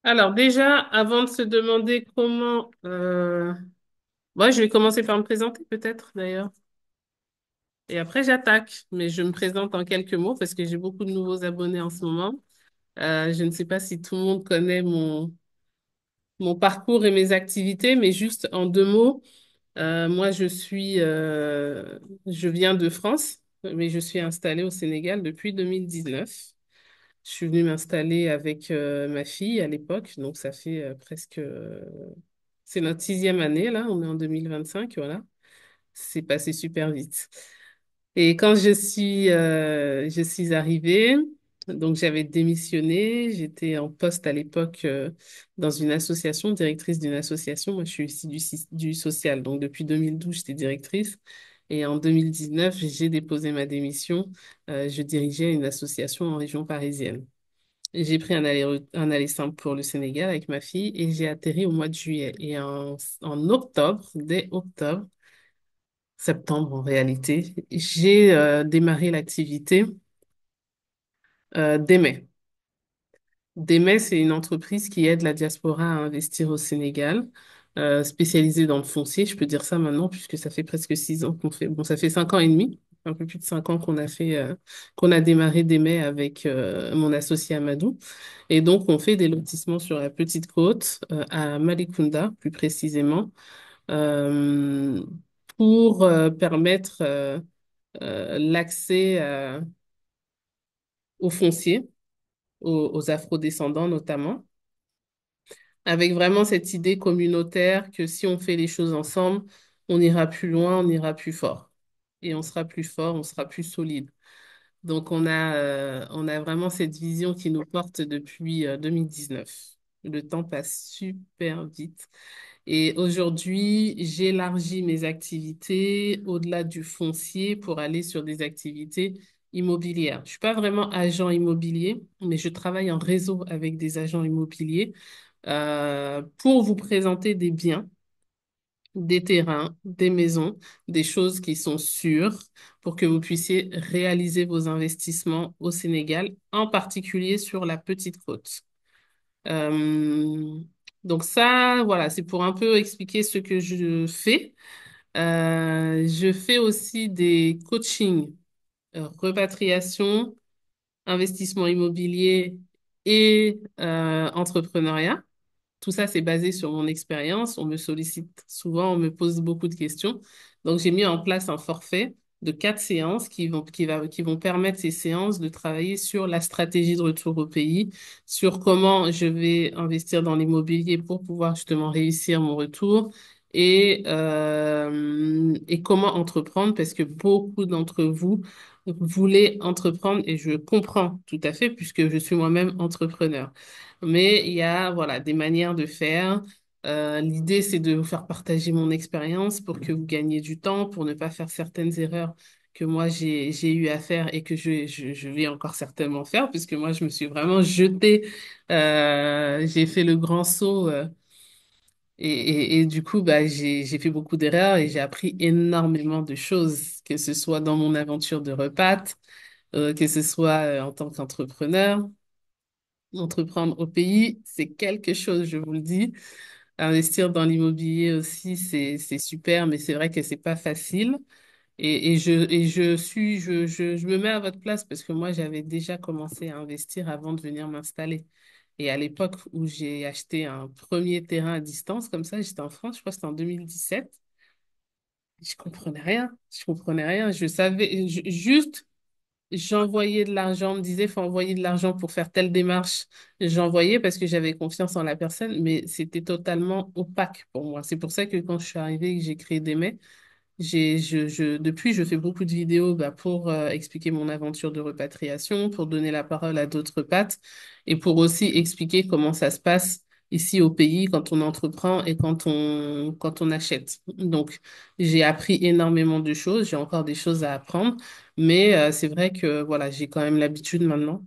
Alors déjà, avant de se demander comment... moi, je vais commencer par me présenter peut-être d'ailleurs. Et après, j'attaque. Mais je me présente en quelques mots parce que j'ai beaucoup de nouveaux abonnés en ce moment. Je ne sais pas si tout le monde connaît mon parcours et mes activités, mais juste en deux mots, moi, je viens de France, mais je suis installée au Sénégal depuis 2019. Je suis venue m'installer avec ma fille à l'époque, donc ça fait presque... c'est notre sixième année, là, on est en 2025, voilà. C'est passé super vite. Et quand je suis arrivée, donc j'avais démissionné, j'étais en poste à l'époque dans une association, directrice d'une association. Moi, je suis ici du social, donc depuis 2012, j'étais directrice. Et en 2019, j'ai déposé ma démission. Je dirigeais une association en région parisienne. J'ai pris un aller simple pour le Sénégal avec ma fille et j'ai atterri au mois de juillet. Et en octobre, dès octobre, septembre en réalité, j'ai démarré l'activité dès mai. Deme, c'est une entreprise qui aide la diaspora à investir au Sénégal, spécialisée dans le foncier. Je peux dire ça maintenant puisque ça fait presque 6 ans qu'on fait. Bon, ça fait 5 ans et demi, un peu plus de 5 ans qu'on a démarré Deme avec mon associé Amadou. Et donc, on fait des lotissements sur la Petite Côte, à Malicounda, plus précisément, euh, pour permettre l'accès au foncier, aux afrodescendants notamment, avec vraiment cette idée communautaire que si on fait les choses ensemble, on ira plus loin, on ira plus fort. Et on sera plus fort, on sera plus solide. Donc on a vraiment cette vision qui nous porte depuis 2019. Le temps passe super vite. Et aujourd'hui, j'élargis mes activités au-delà du foncier pour aller sur des activités immobilières. Je suis pas vraiment agent immobilier, mais je travaille en réseau avec des agents immobiliers pour vous présenter des biens, des terrains, des maisons, des choses qui sont sûres pour que vous puissiez réaliser vos investissements au Sénégal, en particulier sur la Petite Côte. Euh, donc ça, voilà, c'est pour un peu expliquer ce que je fais. Je fais aussi des coachings, repatriation, investissement immobilier et entrepreneuriat. Tout ça, c'est basé sur mon expérience. On me sollicite souvent, on me pose beaucoup de questions. Donc, j'ai mis en place un forfait de 4 séances qui vont permettre ces séances de travailler sur la stratégie de retour au pays, sur comment je vais investir dans l'immobilier pour pouvoir justement réussir mon retour et comment entreprendre parce que beaucoup d'entre vous voulez entreprendre et je comprends tout à fait puisque je suis moi-même entrepreneur. Mais il y a, voilà, des manières de faire. L'idée, c'est de vous faire partager mon expérience pour que vous gagniez du temps, pour ne pas faire certaines erreurs que moi j'ai eu à faire et que je vais encore certainement faire, puisque moi, je me suis vraiment jetée, j'ai fait le grand saut, et du coup, bah, j'ai fait beaucoup d'erreurs et j'ai appris énormément de choses, que ce soit dans mon aventure de repat, que ce soit en tant qu'entrepreneur. Entreprendre au pays, c'est quelque chose, je vous le dis. Investir dans l'immobilier aussi, c'est super, mais c'est vrai que c'est pas facile. Je me mets à votre place parce que moi, j'avais déjà commencé à investir avant de venir m'installer. Et à l'époque où j'ai acheté un premier terrain à distance, comme ça, j'étais en France, je crois que c'était en 2017. Je comprenais rien. Je comprenais rien. Je savais juste. J'envoyais de l'argent, on me disait, faut envoyer de l'argent pour faire telle démarche. J'envoyais parce que j'avais confiance en la personne, mais c'était totalement opaque pour moi. C'est pour ça que quand je suis arrivée et que j'ai créé des mets, depuis, je fais beaucoup de vidéos bah, pour expliquer mon aventure de repatriation, pour donner la parole à d'autres pattes et pour aussi expliquer comment ça se passe ici au pays quand on entreprend et quand on achète. Donc, j'ai appris énormément de choses, j'ai encore des choses à apprendre, mais c'est vrai que voilà, j'ai quand même l'habitude maintenant.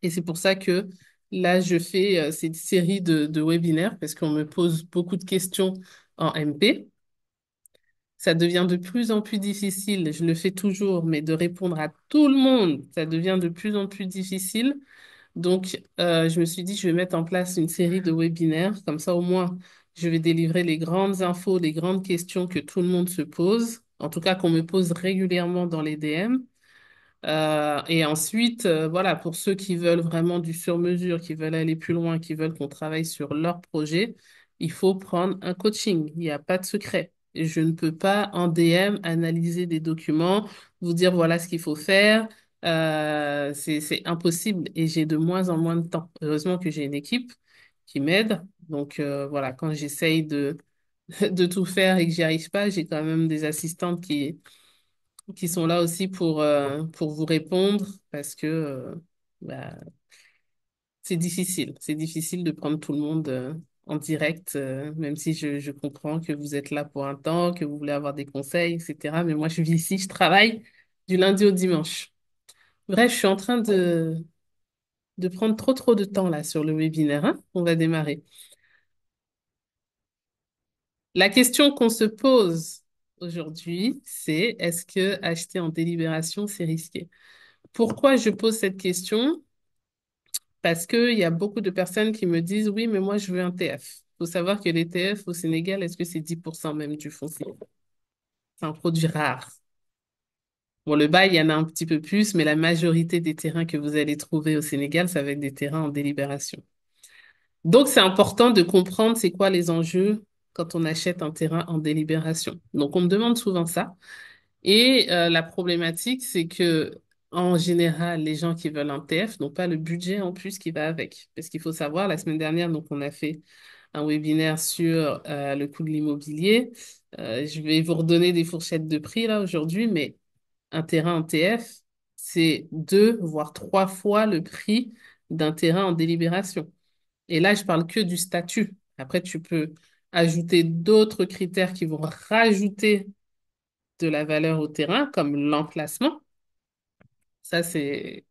Et c'est pour ça que là, je fais cette série de webinaires parce qu'on me pose beaucoup de questions en MP. Ça devient de plus en plus difficile, je le fais toujours, mais de répondre à tout le monde, ça devient de plus en plus difficile. Donc, je me suis dit, je vais mettre en place une série de webinaires. Comme ça, au moins, je vais délivrer les grandes infos, les grandes questions que tout le monde se pose, en tout cas qu'on me pose régulièrement dans les DM. Et ensuite, voilà, pour ceux qui veulent vraiment du sur-mesure, qui veulent aller plus loin, qui veulent qu'on travaille sur leur projet, il faut prendre un coaching. Il n'y a pas de secret. Et je ne peux pas en DM analyser des documents, vous dire voilà ce qu'il faut faire. C'est impossible et j'ai de moins en moins de temps. Heureusement que j'ai une équipe qui m'aide. Donc voilà, quand j'essaye de tout faire et que j'y arrive pas, j'ai quand même des assistantes qui sont là aussi pour vous répondre parce que bah, c'est difficile. C'est difficile de prendre tout le monde en direct, même si je comprends que vous êtes là pour un temps, que vous voulez avoir des conseils, etc. Mais moi, je vis ici, je travaille du lundi au dimanche. Bref, je suis en train de prendre trop de temps là sur le webinaire, hein. On va démarrer. La question qu'on se pose aujourd'hui, c'est est-ce que acheter en délibération, c'est risqué? Pourquoi je pose cette question? Parce qu'il y a beaucoup de personnes qui me disent, oui, mais moi, je veux un TF. Il faut savoir que les TF au Sénégal, est-ce que c'est 10% même du foncier? C'est un produit rare. Bon, le bail, il y en a un petit peu plus, mais la majorité des terrains que vous allez trouver au Sénégal, ça va être des terrains en délibération. Donc, c'est important de comprendre c'est quoi les enjeux quand on achète un terrain en délibération. Donc, on me demande souvent ça. Et la problématique, c'est que en général, les gens qui veulent un TF n'ont pas le budget en plus qui va avec. Parce qu'il faut savoir, la semaine dernière, donc on a fait un webinaire sur le coût de l'immobilier. Je vais vous redonner des fourchettes de prix là aujourd'hui, mais un terrain en TF, c'est deux, voire trois fois le prix d'un terrain en délibération. Et là, je parle que du statut. Après, tu peux ajouter d'autres critères qui vont rajouter de la valeur au terrain, comme l'emplacement. Ça, c'est,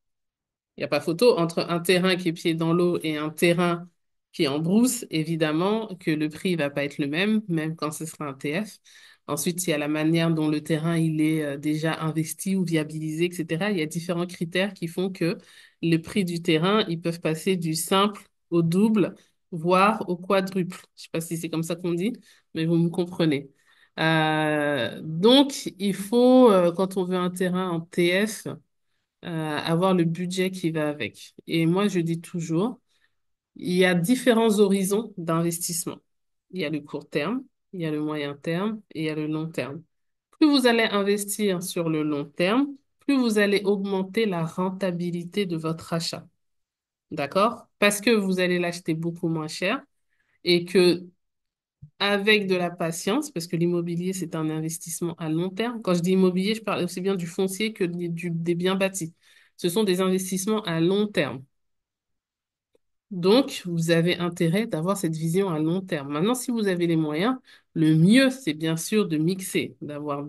il n'y a pas photo. Entre un terrain qui est pied dans l'eau et un terrain qui est en brousse, évidemment que le prix va pas être le même, même quand ce sera un TF. Ensuite, il y a la manière dont le terrain il est déjà investi ou viabilisé, etc. Il y a différents critères qui font que le prix du terrain, ils peuvent passer du simple au double, voire au quadruple. Je sais pas si c'est comme ça qu'on dit, mais vous me comprenez. Donc, il faut, quand on veut un terrain en TF, avoir le budget qui va avec. Et moi, je dis toujours, il y a différents horizons d'investissement. Il y a le court terme, il y a le moyen terme et il y a le long terme. Plus vous allez investir sur le long terme, plus vous allez augmenter la rentabilité de votre achat. D'accord? Parce que vous allez l'acheter beaucoup moins cher et que avec de la patience, parce que l'immobilier, c'est un investissement à long terme. Quand je dis immobilier, je parle aussi bien du foncier que des biens bâtis. Ce sont des investissements à long terme. Donc, vous avez intérêt d'avoir cette vision à long terme. Maintenant, si vous avez les moyens, le mieux, c'est bien sûr de mixer, d'avoir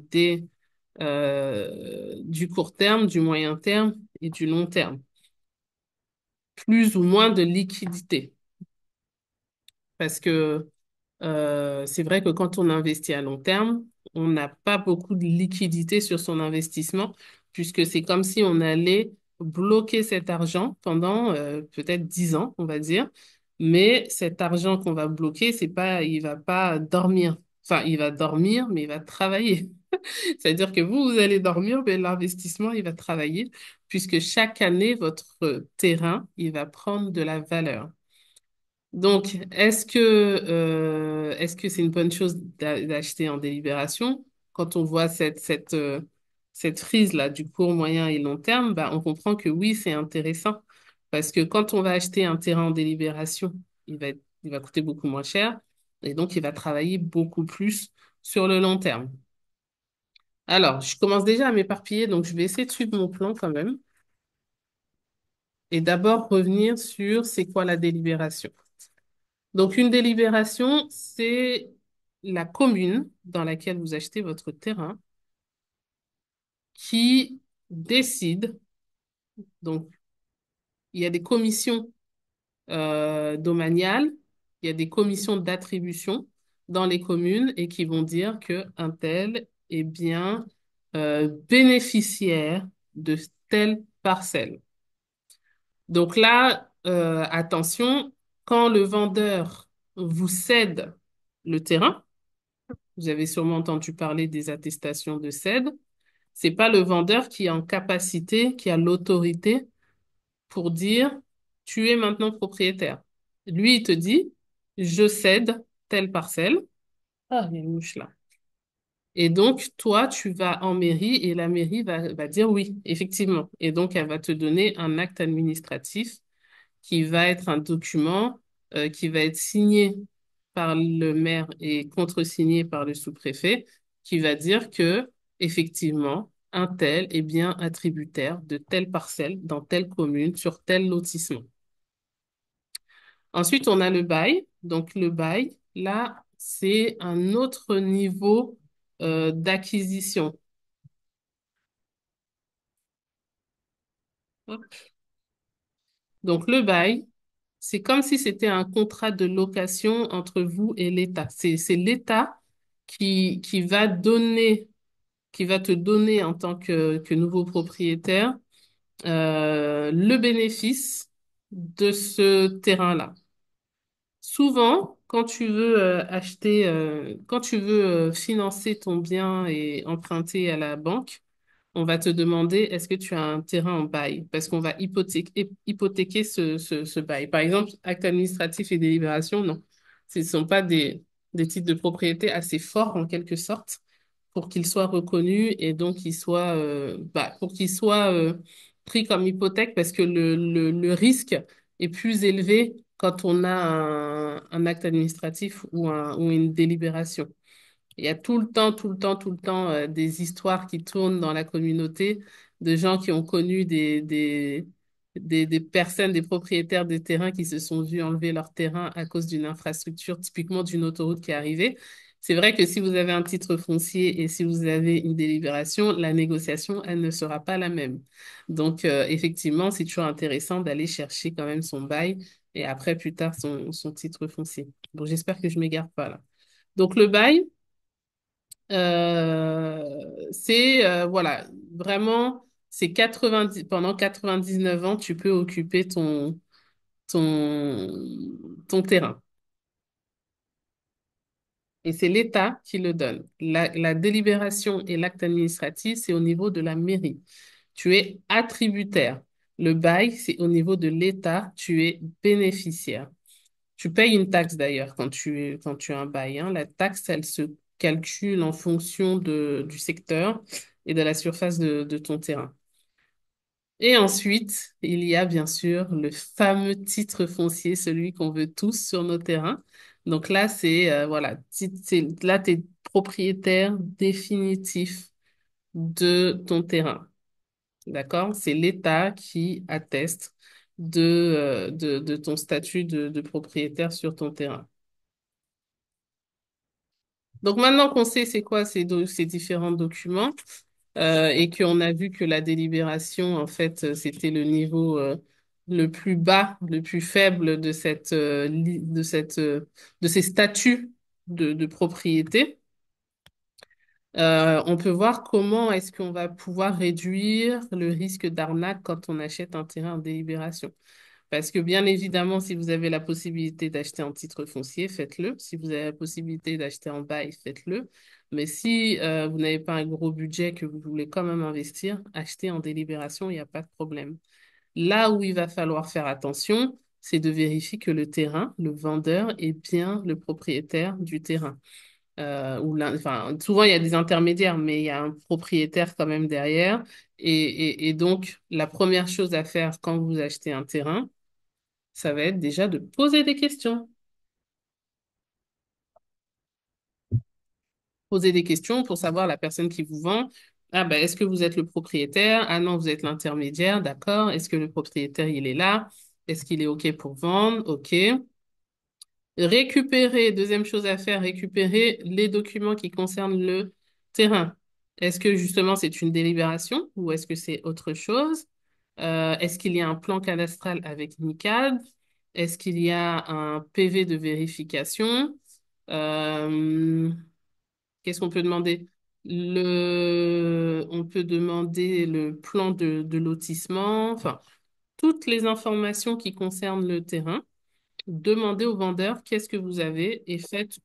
du court terme, du moyen terme et du long terme. Plus ou moins de liquidité. Parce que c'est vrai que quand on investit à long terme, on n'a pas beaucoup de liquidité sur son investissement, puisque c'est comme si on allait bloquer cet argent pendant peut-être 10 ans, on va dire. Mais cet argent qu'on va bloquer, c'est pas, il va pas dormir. Enfin, il va dormir, mais il va travailler. C'est-à-dire que vous allez dormir, mais l'investissement, il va travailler, puisque chaque année, votre terrain, il va prendre de la valeur. Donc, est-ce que c'est une bonne chose d'acheter en délibération? Quand on voit cette frise-là du court, moyen et long terme, bah, on comprend que oui, c'est intéressant. Parce que quand on va acheter un terrain en délibération, il va coûter beaucoup moins cher et donc il va travailler beaucoup plus sur le long terme. Alors, je commence déjà à m'éparpiller, donc je vais essayer de suivre mon plan quand même. Et d'abord revenir sur c'est quoi la délibération. Donc, une délibération, c'est la commune dans laquelle vous achetez votre terrain qui décide. Donc, il y a des commissions domaniales, il y a des commissions d'attribution dans les communes et qui vont dire que un tel est bien bénéficiaire de telle parcelle. Donc là, attention, quand le vendeur vous cède le terrain, vous avez sûrement entendu parler des attestations de cède, c'est pas le vendeur qui est en capacité, qui a l'autorité pour dire, tu es maintenant propriétaire. Lui, il te dit, je cède telle parcelle. Ah, il y a une mouche là. Et donc, toi, tu vas en mairie et la mairie va dire oui, effectivement. Et donc, elle va te donner un acte administratif qui va être un document qui va être signé par le maire et contresigné par le sous-préfet, qui va dire que, effectivement, un tel est bien attributaire de telle parcelle dans telle commune sur tel lotissement. Ensuite, on a le bail. Donc, le bail, là, c'est un autre niveau d'acquisition. Hop. Donc, le bail, c'est comme si c'était un contrat de location entre vous et l'État. C'est l'État qui va donner, qui va te donner en tant que nouveau propriétaire le bénéfice de ce terrain-là. Souvent, quand tu veux quand tu veux financer ton bien et emprunter à la banque, on va te demander est-ce que tu as un terrain en bail? Parce qu'on va hypothéquer ce bail. Par exemple, acte administratif et délibération, non. Ce ne sont pas des titres de propriété assez forts en quelque sorte pour qu'ils soient reconnus et donc pour qu'ils soient pris comme hypothèque parce que le risque est plus élevé quand on a un acte administratif ou une délibération. Il y a tout le temps des histoires qui tournent dans la communauté de gens qui ont connu des personnes, des propriétaires de terrains qui se sont vus enlever leur terrain à cause d'une infrastructure, typiquement d'une autoroute qui est arrivée. C'est vrai que si vous avez un titre foncier et si vous avez une délibération, la négociation, elle ne sera pas la même. Donc, effectivement, c'est toujours intéressant d'aller chercher quand même son bail et après, plus tard, son titre foncier. Bon, j'espère que je m'égare pas là. Donc, le bail, voilà, vraiment, c'est 90, pendant 99 ans, tu peux occuper ton, ton terrain. Et c'est l'État qui le donne. La délibération et l'acte administratif, c'est au niveau de la mairie. Tu es attributaire. Le bail, c'est au niveau de l'État, tu es bénéficiaire. Tu payes une taxe d'ailleurs quand tu as un bail, hein. La taxe, elle se calcule en fonction du secteur et de la surface de ton terrain. Et ensuite, il y a bien sûr le fameux titre foncier, celui qu'on veut tous sur nos terrains. Donc là, voilà, là, tu es propriétaire définitif de ton terrain. D'accord? C'est l'État qui atteste de ton statut de propriétaire sur ton terrain. Donc maintenant qu'on sait c'est quoi ces différents documents et qu'on a vu que la délibération, en fait, c'était le niveau le plus bas, le plus faible de de ces statuts de propriété, on peut voir comment est-ce qu'on va pouvoir réduire le risque d'arnaque quand on achète un terrain en délibération. Parce que bien évidemment, si vous avez la possibilité d'acheter en titre foncier, faites-le. Si vous avez la possibilité d'acheter en bail, faites-le. Mais si vous n'avez pas un gros budget que vous voulez quand même investir, achetez en délibération, il n'y a pas de problème. Là où il va falloir faire attention, c'est de vérifier que le terrain, le vendeur, est bien le propriétaire du terrain. Enfin, souvent, il y a des intermédiaires, mais il y a un propriétaire quand même derrière. Et donc, la première chose à faire quand vous achetez un terrain, ça va être déjà de poser des questions. Poser des questions pour savoir la personne qui vous vend. Ah ben, est-ce que vous êtes le propriétaire? Ah non, vous êtes l'intermédiaire, d'accord. Est-ce que le propriétaire, il est là? Est-ce qu'il est OK pour vendre? OK. Récupérer, deuxième chose à faire, récupérer les documents qui concernent le terrain. Est-ce que justement c'est une délibération ou est-ce que c'est autre chose? Est-ce qu'il y a un plan cadastral avec NICAD? Est-ce qu'il y a un PV de vérification? Euh, Qu'est-ce qu'on peut demander? On peut demander le plan de lotissement. Enfin, toutes les informations qui concernent le terrain, demandez au vendeur qu'est-ce que vous avez et faites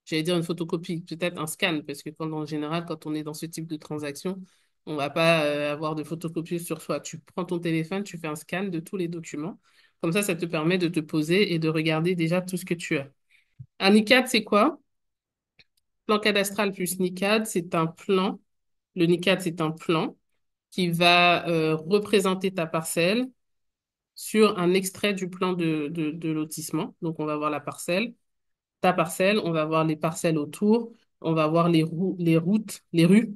j'allais dire une photocopie, peut-être un scan, parce que en général, quand on est dans ce type de transaction, on va pas avoir de photocopie sur soi. Tu prends ton téléphone, tu fais un scan de tous les documents. Comme ça te permet de te poser et de regarder déjà tout ce que tu as. Un NICAD, c'est quoi? Plan cadastral plus NICAD, c'est un plan. Le NICAD, c'est un plan qui va représenter ta parcelle sur un extrait du plan de lotissement. Donc, on va voir la parcelle, ta parcelle, on va voir les parcelles autour, on va voir les routes, les rues,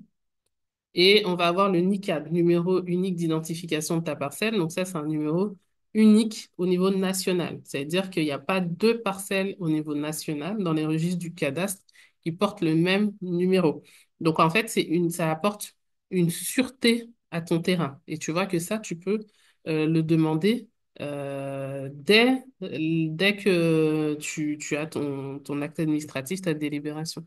et on va avoir le NICAD, numéro unique d'identification de ta parcelle. Donc ça, c'est un numéro unique au niveau national. C'est-à-dire qu'il n'y a pas deux parcelles au niveau national dans les registres du cadastre qui portent le même numéro. Donc en fait, ça apporte une sûreté à ton terrain. Et tu vois que ça, tu peux le demander dès que tu as ton acte administratif, ta délibération.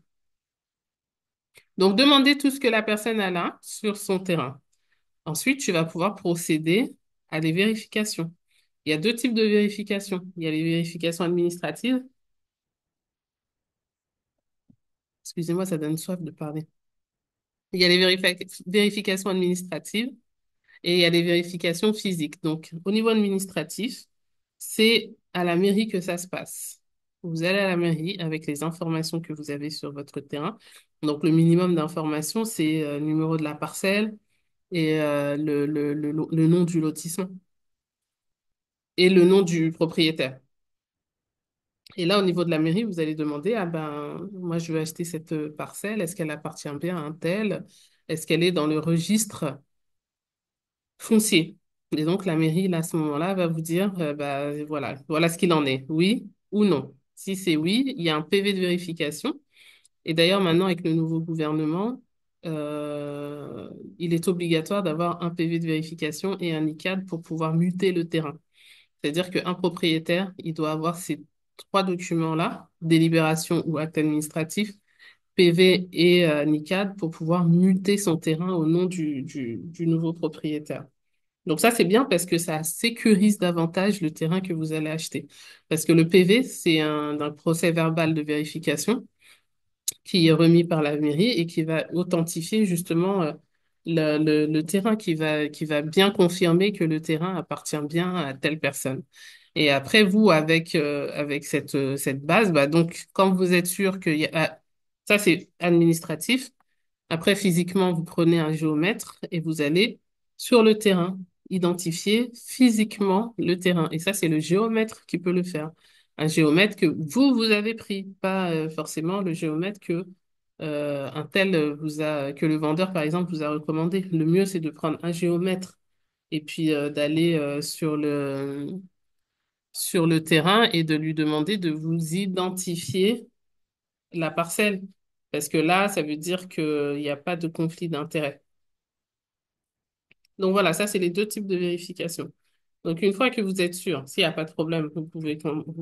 Donc, demandez tout ce que la personne a là sur son terrain. Ensuite, tu vas pouvoir procéder à des vérifications. Il y a deux types de vérifications. Il y a les vérifications administratives. Excusez-moi, ça donne soif de parler. Il y a les vérifications administratives et il y a les vérifications physiques. Donc, au niveau administratif, c'est à la mairie que ça se passe. Vous allez à la mairie avec les informations que vous avez sur votre terrain. Donc, le minimum d'informations, c'est numéro de la parcelle et le nom du lotissement et le nom du propriétaire. Et là, au niveau de la mairie, vous allez demander, ah ben, moi, je veux acheter cette parcelle. Est-ce qu'elle appartient bien à un tel? Est-ce qu'elle est dans le registre foncier? Et donc, la mairie, là, à ce moment-là, va vous dire, bah, voilà ce qu'il en est. Oui ou non. Si c'est oui, il y a un PV de vérification. Et d'ailleurs, maintenant, avec le nouveau gouvernement, euh, il est obligatoire d'avoir un PV de vérification et un ICAD pour pouvoir muter le terrain. C'est-à-dire qu'un propriétaire, il doit avoir ces trois documents-là, délibération ou acte administratif, PV et NICAD, pour pouvoir muter son terrain au nom du nouveau propriétaire. Donc ça, c'est bien parce que ça sécurise davantage le terrain que vous allez acheter. Parce que le PV, c'est un procès verbal de vérification qui est remis par la mairie et qui va authentifier justement le terrain, qui va bien confirmer que le terrain appartient bien à telle personne. Et après, vous, avec cette base, bah, donc, quand vous êtes sûr ça, c'est administratif. Après, physiquement, vous prenez un géomètre et vous allez sur le terrain identifier physiquement le terrain. Et ça, c'est le géomètre qui peut le faire. Un géomètre que vous avez pris, pas forcément le géomètre que un tel que le vendeur, par exemple, vous a recommandé. Le mieux, c'est de prendre un géomètre et puis d'aller sur le terrain et de lui demander de vous identifier la parcelle. Parce que là, ça veut dire qu'il n'y a pas de conflit d'intérêt. Donc voilà, ça, c'est les deux types de vérification. Donc une fois que vous êtes sûr, s'il n'y a pas de problème, vous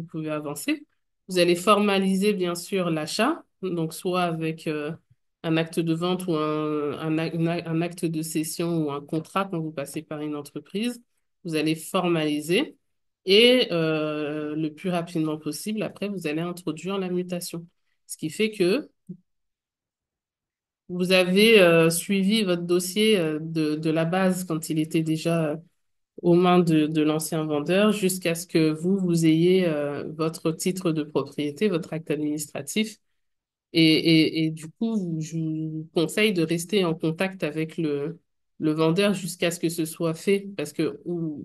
pouvez avancer. Vous allez formaliser, bien sûr, l'achat, donc soit avec un acte de vente ou un acte de cession ou un contrat quand vous passez par une entreprise. Vous allez formaliser et le plus rapidement possible, après, vous allez introduire la mutation. Ce qui fait que vous avez suivi votre dossier de la base quand il était déjà aux mains de l'ancien vendeur jusqu'à ce que vous ayez votre titre de propriété, votre acte administratif. Et du coup, je vous conseille de rester en contact avec le vendeur jusqu'à ce que ce soit fait. Parce que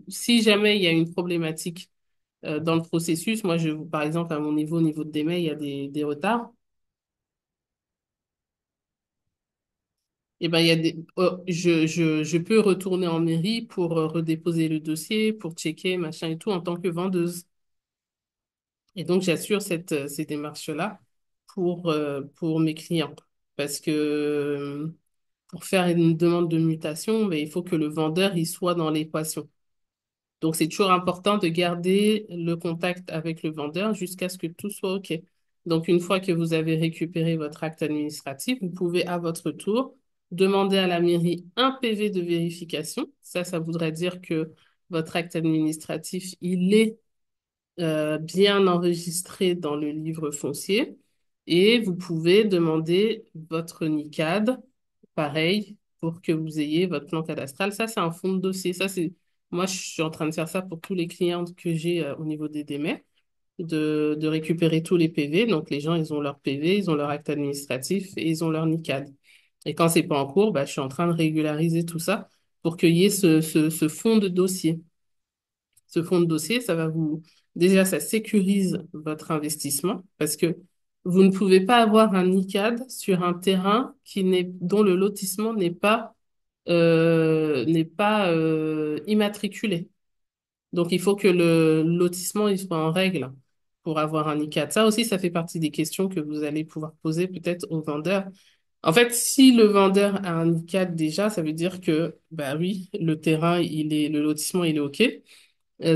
si jamais il y a une problématique dans le processus, par exemple, à mon niveau, au niveau de DME, il y a des retards. Eh ben, il y a je peux retourner en mairie pour redéposer le dossier, pour checker, machin et tout, en tant que vendeuse. Et donc, j'assure ces démarches-là pour mes clients. Parce que pour faire une demande de mutation, ben, il faut que le vendeur il soit dans l'équation. Donc, c'est toujours important de garder le contact avec le vendeur jusqu'à ce que tout soit OK. Donc, une fois que vous avez récupéré votre acte administratif, vous pouvez à votre tour demander à la mairie un PV de vérification. Ça voudrait dire que votre acte administratif, il est bien enregistré dans le livre foncier et vous pouvez demander votre NICAD, pareil, pour que vous ayez votre plan cadastral. Ça, c'est un fond de dossier. Moi, je suis en train de faire ça pour tous les clients que j'ai au niveau des DME, de récupérer tous les PV. Donc, les gens, ils ont leur PV, ils ont leur acte administratif et ils ont leur NICAD. Et quand c'est pas en cours, bah, je suis en train de régulariser tout ça pour qu'il y ait ce fond de dossier. Ce fonds de dossier, déjà, ça sécurise votre investissement parce que vous ne pouvez pas avoir un ICAD sur un terrain dont le lotissement n'est pas immatriculé. Donc, il faut que le lotissement il soit en règle pour avoir un ICAD. Ça aussi, ça fait partie des questions que vous allez pouvoir poser peut-être au vendeur. En fait, si le vendeur a un ICAD déjà, ça veut dire que, bah oui, le lotissement, il est OK.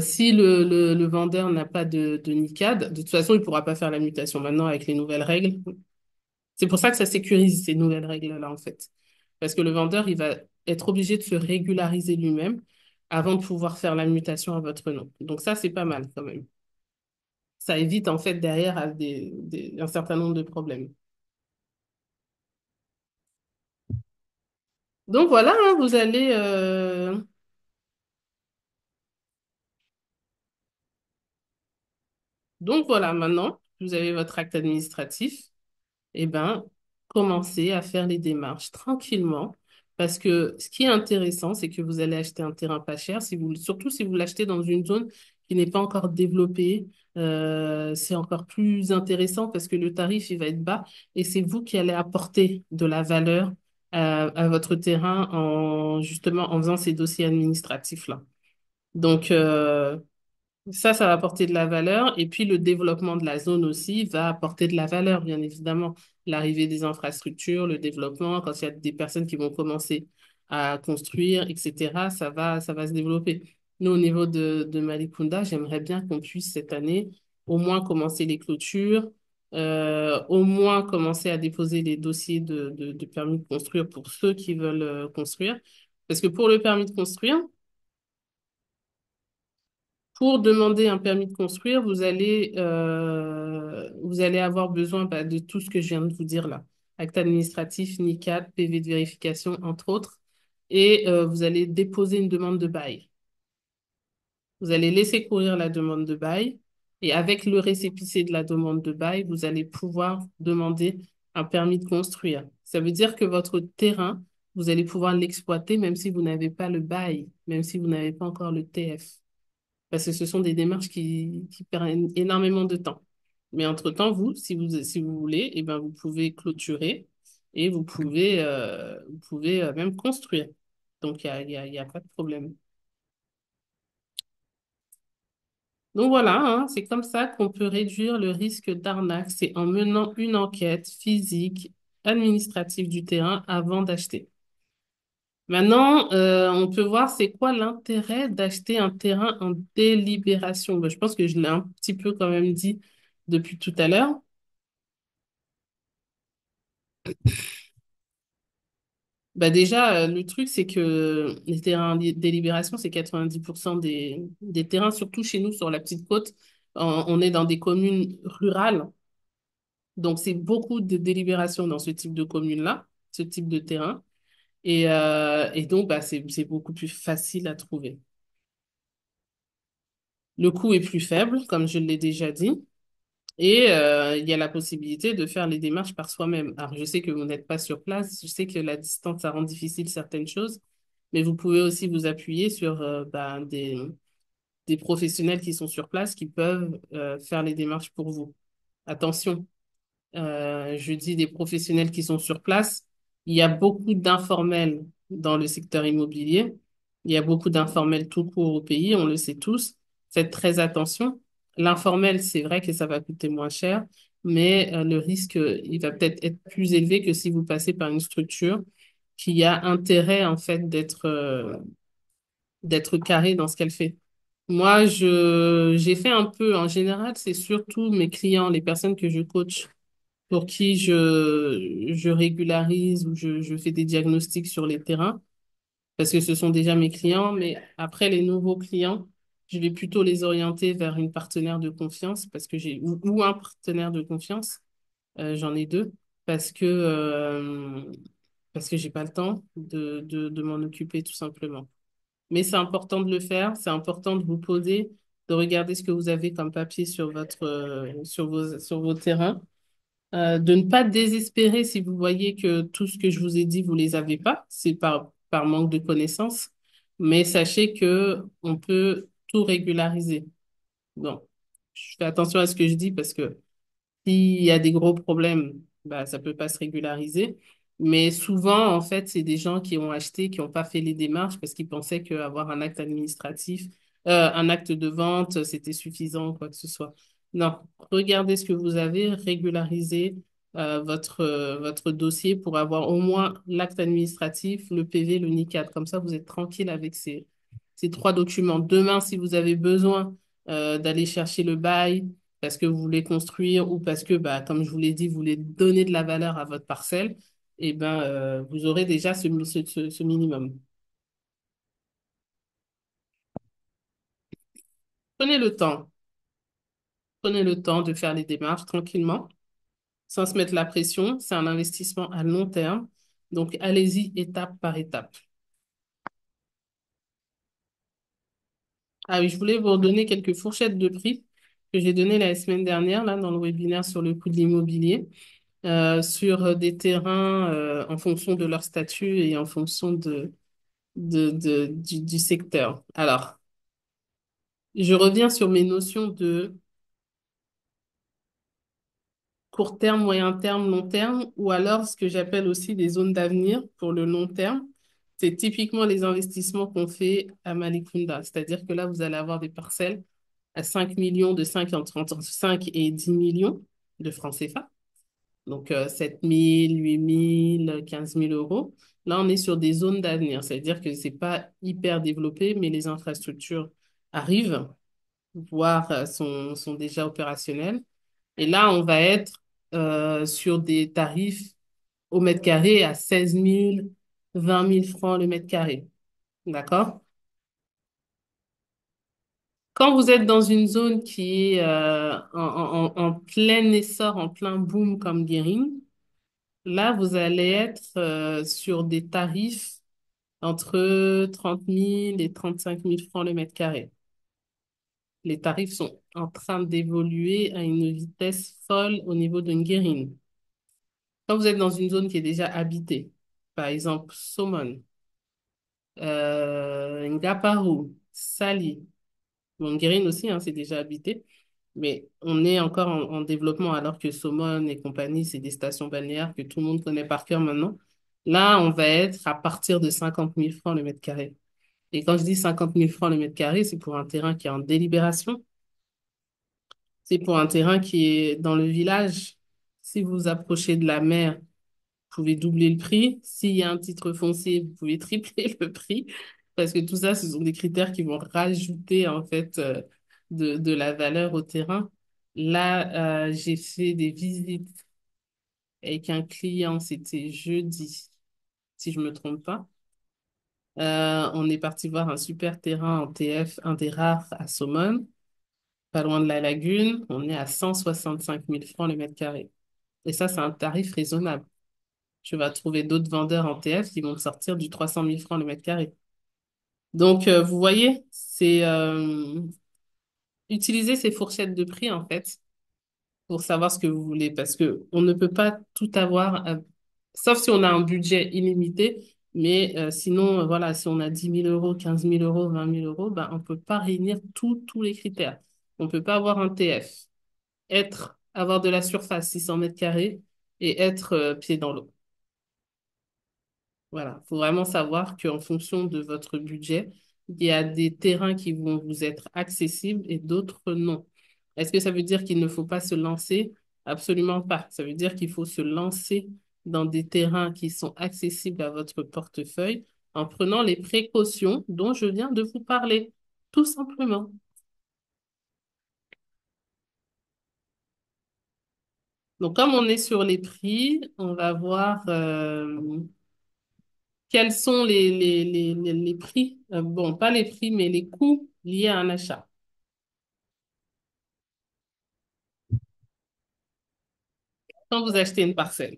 Si le vendeur n'a pas de NICAD, de toute façon, il ne pourra pas faire la mutation maintenant avec les nouvelles règles. C'est pour ça que ça sécurise ces nouvelles règles-là, en fait. Parce que le vendeur, il va être obligé de se régulariser lui-même avant de pouvoir faire la mutation à votre nom. Donc ça, c'est pas mal quand même. Ça évite, en fait, derrière un certain nombre de problèmes. Donc voilà, hein, donc voilà, maintenant, vous avez votre acte administratif. Eh ben, commencez à faire les démarches tranquillement. Parce que ce qui est intéressant, c'est que vous allez acheter un terrain pas cher, surtout si vous l'achetez dans une zone qui n'est pas encore développée. C'est encore plus intéressant parce que le tarif, il va être bas et c'est vous qui allez apporter de la valeur à votre terrain justement en faisant ces dossiers administratifs-là. Donc, ça va apporter de la valeur. Et puis, le développement de la zone aussi va apporter de la valeur, bien évidemment. L'arrivée des infrastructures, le développement, quand il y a des personnes qui vont commencer à construire, etc., ça va se développer. Nous, au niveau de Malicounda, j'aimerais bien qu'on puisse cette année au moins commencer les clôtures, au moins commencer à déposer les dossiers de permis de construire pour ceux qui veulent construire. Parce que pour le permis de construire, pour demander un permis de construire, vous allez avoir besoin de tout ce que je viens de vous dire là. Acte administratif, NICAD, PV de vérification, entre autres. Et vous allez déposer une demande de bail. Vous allez laisser courir la demande de bail. Et avec le récépissé de la demande de bail, vous allez pouvoir demander un permis de construire. Ça veut dire que votre terrain, vous allez pouvoir l'exploiter même si vous n'avez pas le bail, même si vous n'avez pas encore le TF. Parce que ce sont des démarches qui prennent énormément de temps. Mais entre-temps, si vous voulez, eh ben, vous pouvez clôturer et vous pouvez même construire. Donc, il y a pas de problème. Donc voilà, hein, c'est comme ça qu'on peut réduire le risque d'arnaque. C'est en menant une enquête physique, administrative du terrain avant d'acheter. Maintenant, on peut voir c'est quoi l'intérêt d'acheter un terrain en délibération. Ben, je pense que je l'ai un petit peu quand même dit depuis tout à l'heure. Bah déjà, le truc, c'est que les terrains en délibération, c'est 90% des terrains, surtout chez nous sur la petite côte. On est dans des communes rurales, donc c'est beaucoup de délibération dans ce type de commune-là, ce type de terrain. Et donc, bah, c'est beaucoup plus facile à trouver. Le coût est plus faible, comme je l'ai déjà dit. Et il y a la possibilité de faire les démarches par soi-même. Alors, je sais que vous n'êtes pas sur place, je sais que la distance, ça rend difficile certaines choses, mais vous pouvez aussi vous appuyer sur bah, des professionnels qui sont sur place qui peuvent faire les démarches pour vous. Attention, je dis des professionnels qui sont sur place. Il y a beaucoup d'informels dans le secteur immobilier. Il y a beaucoup d'informels tout court au pays, on le sait tous. Faites très attention. L'informel, c'est vrai que ça va coûter moins cher, mais le risque, il va peut-être être plus élevé que si vous passez par une structure qui a intérêt, en fait, d'être carré dans ce qu'elle fait. Moi, j'ai fait un peu, en général, c'est surtout mes clients, les personnes que je coach pour qui je régularise ou je fais des diagnostics sur les terrains. parce que ce sont déjà mes clients, mais après les nouveaux clients, je vais plutôt les orienter vers une partenaire de confiance parce que ou un partenaire de confiance, j'en ai deux, parce que, euh, parce que j'ai pas le temps de m'en occuper tout simplement. Mais c'est important de le faire, c'est important de vous poser, de regarder ce que vous avez comme papier sur sur vos terrains, de ne pas désespérer si vous voyez que tout ce que je vous ai dit, vous les avez pas, c'est par manque de connaissances, mais sachez que on peut tout régulariser. Bon, je fais attention à ce que je dis parce que s'il y a des gros problèmes, bah, ça peut pas se régulariser. Mais souvent, en fait, c'est des gens qui ont acheté, qui n'ont pas fait les démarches parce qu'ils pensaient qu'avoir un acte administratif, un acte de vente, c'était suffisant ou quoi que ce soit. Non, regardez ce que vous avez, régularisez votre dossier pour avoir au moins l'acte administratif, le PV, le NICAD. Comme ça, vous êtes tranquille avec ces trois documents. Demain, si vous avez besoin d'aller chercher le bail, parce que vous voulez construire ou parce que, bah, comme je vous l'ai dit, vous voulez donner de la valeur à votre parcelle, eh ben, vous aurez déjà ce minimum. Prenez le temps. Prenez le temps de faire les démarches tranquillement, sans se mettre la pression. C'est un investissement à long terme. Donc, allez-y étape par étape. Ah oui, je voulais vous redonner quelques fourchettes de prix que j'ai données la semaine dernière, là, dans le webinaire sur le coût de l'immobilier, sur des terrains, en fonction de leur statut et en fonction du secteur. Alors, je reviens sur mes notions de court terme, moyen terme, long terme, ou alors ce que j'appelle aussi des zones d'avenir pour le long terme. C'est typiquement les investissements qu'on fait à Malikunda. C'est-à-dire que là, vous allez avoir des parcelles à 5 millions entre 5 et 10 millions de francs CFA. Donc, 7 000, 8 000, 15 000 euros. Là, on est sur des zones d'avenir. C'est-à-dire que c'est pas hyper développé, mais les infrastructures arrivent, voire sont déjà opérationnelles. Et là, on va être sur des tarifs au mètre carré à 16 000, 20 000 francs le mètre carré. D'accord? Quand vous êtes dans une zone qui est en plein essor, en plein boom comme Guérin, là, vous allez être sur des tarifs entre 30 000 et 35 000 francs le mètre carré. Les tarifs sont en train d'évoluer à une vitesse folle au niveau de Nguérine. Quand vous êtes dans une zone qui est déjà habitée, par exemple Somone, Ngaparou, Sali, bon, Nguérine aussi, hein, c'est déjà habité, mais on est encore en développement alors que Somone et compagnie, c'est des stations balnéaires que tout le monde connaît par cœur maintenant. Là, on va être à partir de 50 000 francs le mètre carré. Et quand je dis 50 000 francs le mètre carré, c'est pour un terrain qui est en délibération. C'est pour un terrain qui est dans le village. Si vous vous approchez de la mer, vous pouvez doubler le prix. S'il y a un titre foncier, vous pouvez tripler le prix. Parce que tout ça, ce sont des critères qui vont rajouter, en fait, de la valeur au terrain. Là, j'ai fait des visites avec un client, c'était jeudi, si je me trompe pas. On est parti voir un super terrain en TF, un des rares à Saumon, pas loin de la lagune. On est à 165 000 francs le mètre carré. Et ça, c'est un tarif raisonnable. Tu vas trouver d'autres vendeurs en TF qui vont te sortir du 300 000 francs le mètre carré. Donc, vous voyez, c'est utiliser ces fourchettes de prix, en fait, pour savoir ce que vous voulez, parce que on ne peut pas tout avoir, sauf si on a un budget illimité, mais sinon, voilà, si on a 10 000 euros, 15 000 euros, 20 000 euros, ben, on peut pas réunir tous les critères. On peut pas avoir un TF, avoir de la surface, 600 mètres carrés, et être pied dans l'eau. Voilà, faut vraiment savoir qu'en fonction de votre budget, il y a des terrains qui vont vous être accessibles et d'autres non. Est-ce que ça veut dire qu'il ne faut pas se lancer? Absolument pas. Ça veut dire qu'il faut se lancer dans des terrains qui sont accessibles à votre portefeuille en prenant les précautions dont je viens de vous parler, tout simplement. Donc, comme on est sur les prix, on va voir Quels sont les prix, bon, pas les prix, mais les coûts liés à un achat? Quand vous achetez une parcelle,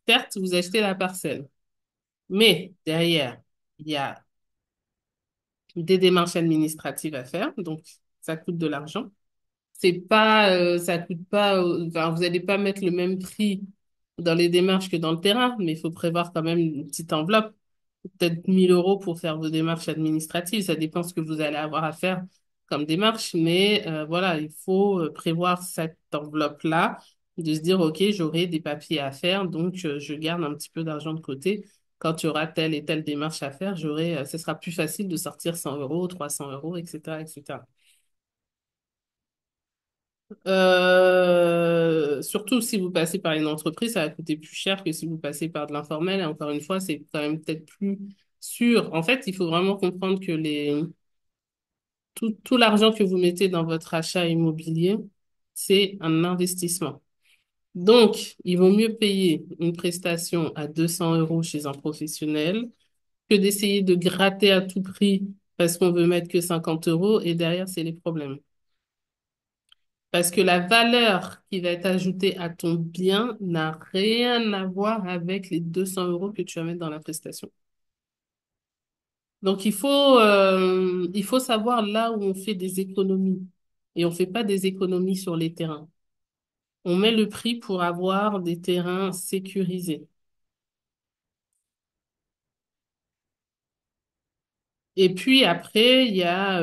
certes, vous achetez la parcelle, mais derrière, il y a des démarches administratives à faire, donc ça coûte de l'argent. C'est pas, ça coûte pas, enfin, vous n'allez pas mettre le même prix dans les démarches que dans le terrain, mais il faut prévoir quand même une petite enveloppe, peut-être 1 000 € pour faire vos démarches administratives. Ça dépend ce que vous allez avoir à faire comme démarche, mais voilà, il faut prévoir cette enveloppe-là, de se dire, OK, j'aurai des papiers à faire, donc je garde un petit peu d'argent de côté. Quand il y aura telle et telle démarche à faire, ce sera plus facile de sortir 100 €, 300 €, etc., etc. Surtout si vous passez par une entreprise, ça va coûter plus cher que si vous passez par de l'informel. Et encore une fois, c'est quand même peut-être plus sûr. En fait, il faut vraiment comprendre que tout l'argent que vous mettez dans votre achat immobilier, c'est un investissement. Donc, il vaut mieux payer une prestation à 200 € chez un professionnel que d'essayer de gratter à tout prix parce qu'on veut mettre que 50 € et derrière, c'est les problèmes. Parce que la valeur qui va être ajoutée à ton bien n'a rien à voir avec les 200 € que tu vas mettre dans la prestation. Donc, il faut savoir là où on fait des économies. Et on ne fait pas des économies sur les terrains. On met le prix pour avoir des terrains sécurisés. Et puis après, il y a,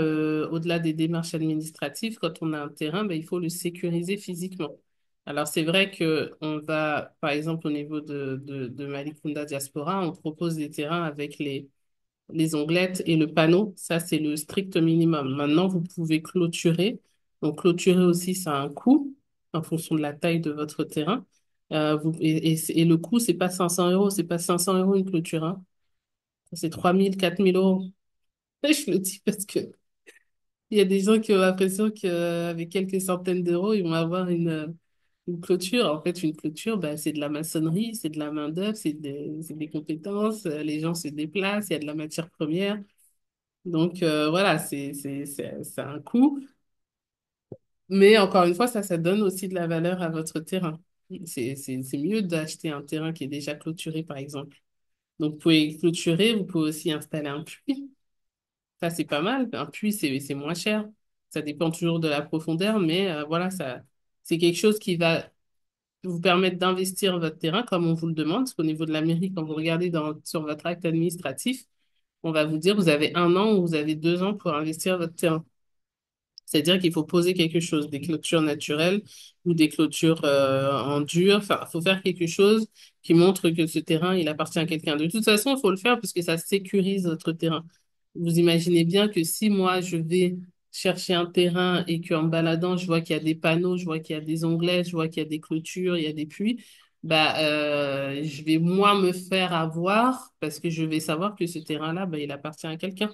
au-delà des démarches administratives, quand on a un terrain, ben, il faut le sécuriser physiquement. Alors c'est vrai que on va, par exemple, au niveau de Malicounda Diaspora, on propose des terrains avec les onglettes et le panneau. Ça, c'est le strict minimum. Maintenant, vous pouvez clôturer. Donc clôturer aussi, ça a un coût en fonction de la taille de votre terrain. Et le coût, c'est pas 500 €, c'est pas 500 € une clôture, hein. C'est 3 000, 4 000 €. Je le dis parce que il y a des gens qui ont l'impression qu'avec quelques centaines d'euros, ils vont avoir une clôture. En fait, une clôture, bah, c'est de la maçonnerie, c'est de la main-d'œuvre, c'est des compétences. Les gens se déplacent, il y a de la matière première. Donc, voilà, c'est un coût. Mais encore une fois, ça donne aussi de la valeur à votre terrain. C'est mieux d'acheter un terrain qui est déjà clôturé, par exemple. Donc, vous pouvez clôturer, vous pouvez aussi installer un puits. Ça, c'est pas mal. Un puits, c'est moins cher. Ça dépend toujours de la profondeur, mais voilà, c'est quelque chose qui va vous permettre d'investir votre terrain comme on vous le demande. Parce qu'au niveau de la mairie, quand vous regardez sur votre acte administratif, on va vous dire vous avez 1 an ou vous avez 2 ans pour investir votre terrain. C'est-à-dire qu'il faut poser quelque chose, des clôtures naturelles ou des clôtures en dur. Enfin, il faut faire quelque chose qui montre que ce terrain, il appartient à quelqu'un. De toute façon, il faut le faire parce que ça sécurise votre terrain. Vous imaginez bien que si moi, je vais chercher un terrain et qu'en me baladant, je vois qu'il y a des panneaux, je vois qu'il y a des onglets, je vois qu'il y a des clôtures, il y a des puits, bah, je vais moins me faire avoir parce que je vais savoir que ce terrain-là, bah, il appartient à quelqu'un.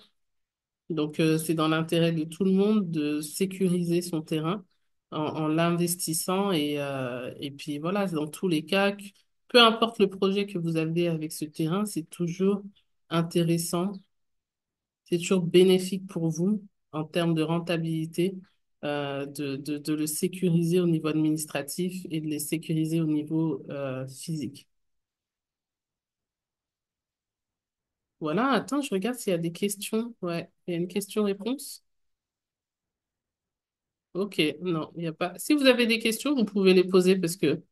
Donc, c'est dans l'intérêt de tout le monde de sécuriser son terrain en l'investissant. Et puis voilà, dans tous les cas, peu importe le projet que vous avez avec ce terrain, c'est toujours intéressant, c'est toujours bénéfique pour vous en termes de rentabilité, de le sécuriser au niveau administratif et de les sécuriser au niveau physique. Voilà, attends, je regarde s'il y a des questions. Ouais, il y a une question-réponse. Ok, non, il n'y a pas. Si vous avez des questions, vous pouvez les poser parce que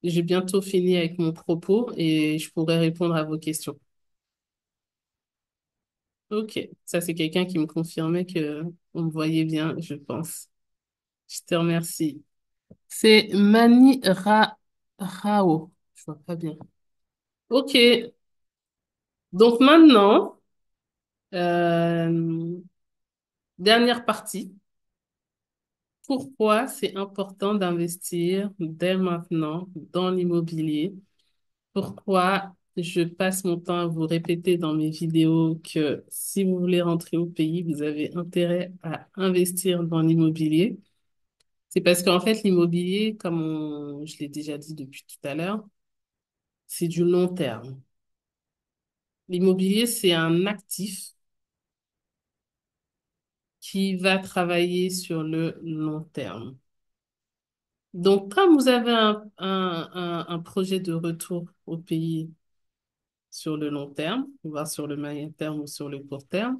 j'ai bientôt fini avec mon propos et je pourrai répondre à vos questions. Ok, ça c'est quelqu'un qui me confirmait que on me voyait bien, je pense. Je te remercie. C'est Rao. Je vois pas bien. Ok, donc maintenant, euh, dernière partie. Pourquoi c'est important d'investir dès maintenant dans l'immobilier? Pourquoi je passe mon temps à vous répéter dans mes vidéos que si vous voulez rentrer au pays, vous avez intérêt à investir dans l'immobilier? C'est parce qu'en fait, l'immobilier, je l'ai déjà dit depuis tout à l'heure, c'est du long terme. L'immobilier, c'est un actif qui va travailler sur le long terme. Donc, comme vous avez un projet de retour au pays sur le long terme, voire sur le moyen terme ou sur le court terme,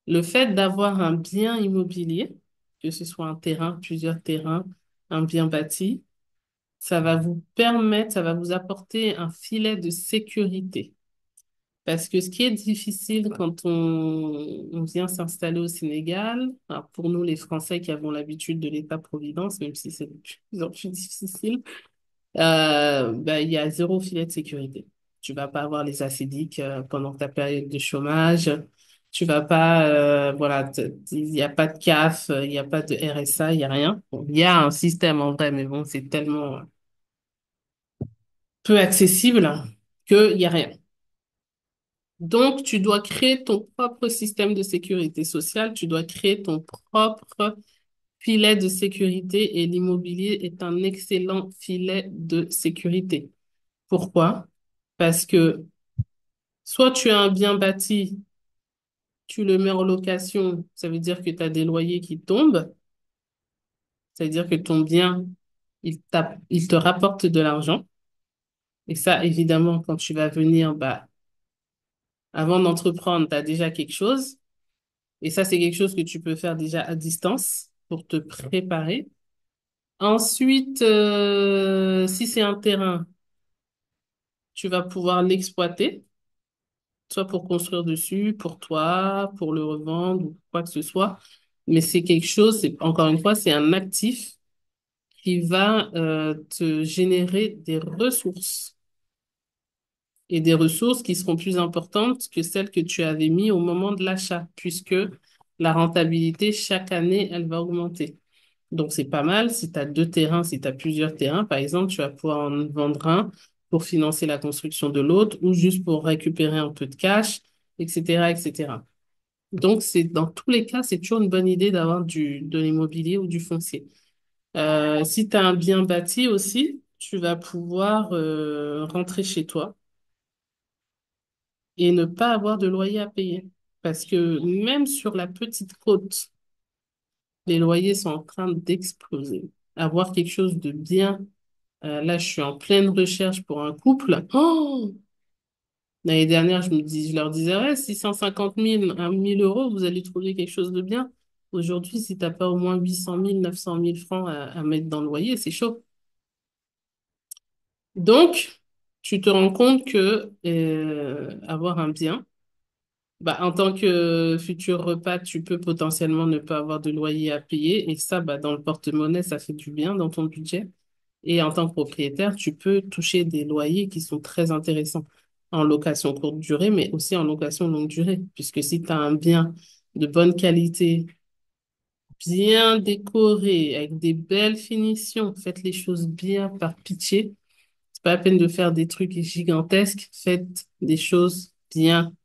le fait d'avoir un bien immobilier, que ce soit un terrain, plusieurs terrains, un bien bâti, ça va vous permettre, ça va vous apporter un filet de sécurité. Parce que ce qui est difficile quand on vient s'installer au Sénégal, alors pour nous les Français qui avons l'habitude de l'État-providence, même si c'est de plus en plus difficile, ben, il y a zéro filet de sécurité. Tu vas pas avoir les ACDIC pendant ta période de chômage. Tu vas pas, voilà, il n'y a pas de CAF, il n'y a pas de RSA, il n'y a rien. Bon, il y a un système en vrai, mais bon, c'est tellement peu accessible qu'il n'y a rien. Donc, tu dois créer ton propre système de sécurité sociale, tu dois créer ton propre filet de sécurité et l'immobilier est un excellent filet de sécurité. Pourquoi? Parce que soit tu as un bien bâti, tu le mets en location, ça veut dire que tu as des loyers qui tombent, ça veut dire que ton bien, il te rapporte de l'argent. Et ça, évidemment, quand tu vas venir, bah, avant d'entreprendre, tu as déjà quelque chose. Et ça, c'est quelque chose que tu peux faire déjà à distance pour te préparer. Ensuite, si c'est un terrain, tu vas pouvoir l'exploiter, soit pour construire dessus, pour toi, pour le revendre ou quoi que ce soit. Mais c'est quelque chose, c'est, encore une fois, c'est un actif qui va te générer des ressources et des ressources qui seront plus importantes que celles que tu avais mis au moment de l'achat, puisque la rentabilité, chaque année, elle va augmenter. Donc, c'est pas mal. Si tu as deux terrains, si tu as plusieurs terrains, par exemple, tu vas pouvoir en vendre un pour financer la construction de l'autre ou juste pour récupérer un peu de cash, etc., etc. Donc, c'est, dans tous les cas, c'est toujours une bonne idée d'avoir de l'immobilier ou du foncier. Si tu as un bien bâti aussi, tu vas pouvoir rentrer chez toi et ne pas avoir de loyer à payer. Parce que même sur la petite côte, les loyers sont en train d'exploser. Avoir quelque chose de bien. Là, je suis en pleine recherche pour un couple. Oh! L'année dernière, je leur disais, ouais, 650 000, 1 000 euros, vous allez trouver quelque chose de bien. Aujourd'hui, si t'as pas au moins 800 000, 900 000 francs à mettre dans le loyer, c'est chaud. Donc, tu te rends compte que avoir un bien, bah, en tant que futur repas, tu peux potentiellement ne pas avoir de loyer à payer. Et ça, bah, dans le porte-monnaie, ça fait du bien dans ton budget. Et en tant que propriétaire, tu peux toucher des loyers qui sont très intéressants en location courte durée, mais aussi en location longue durée. Puisque si tu as un bien de bonne qualité, bien décoré, avec des belles finitions, faites les choses bien par pitié. C'est pas la peine de faire des trucs gigantesques, faites des choses bien.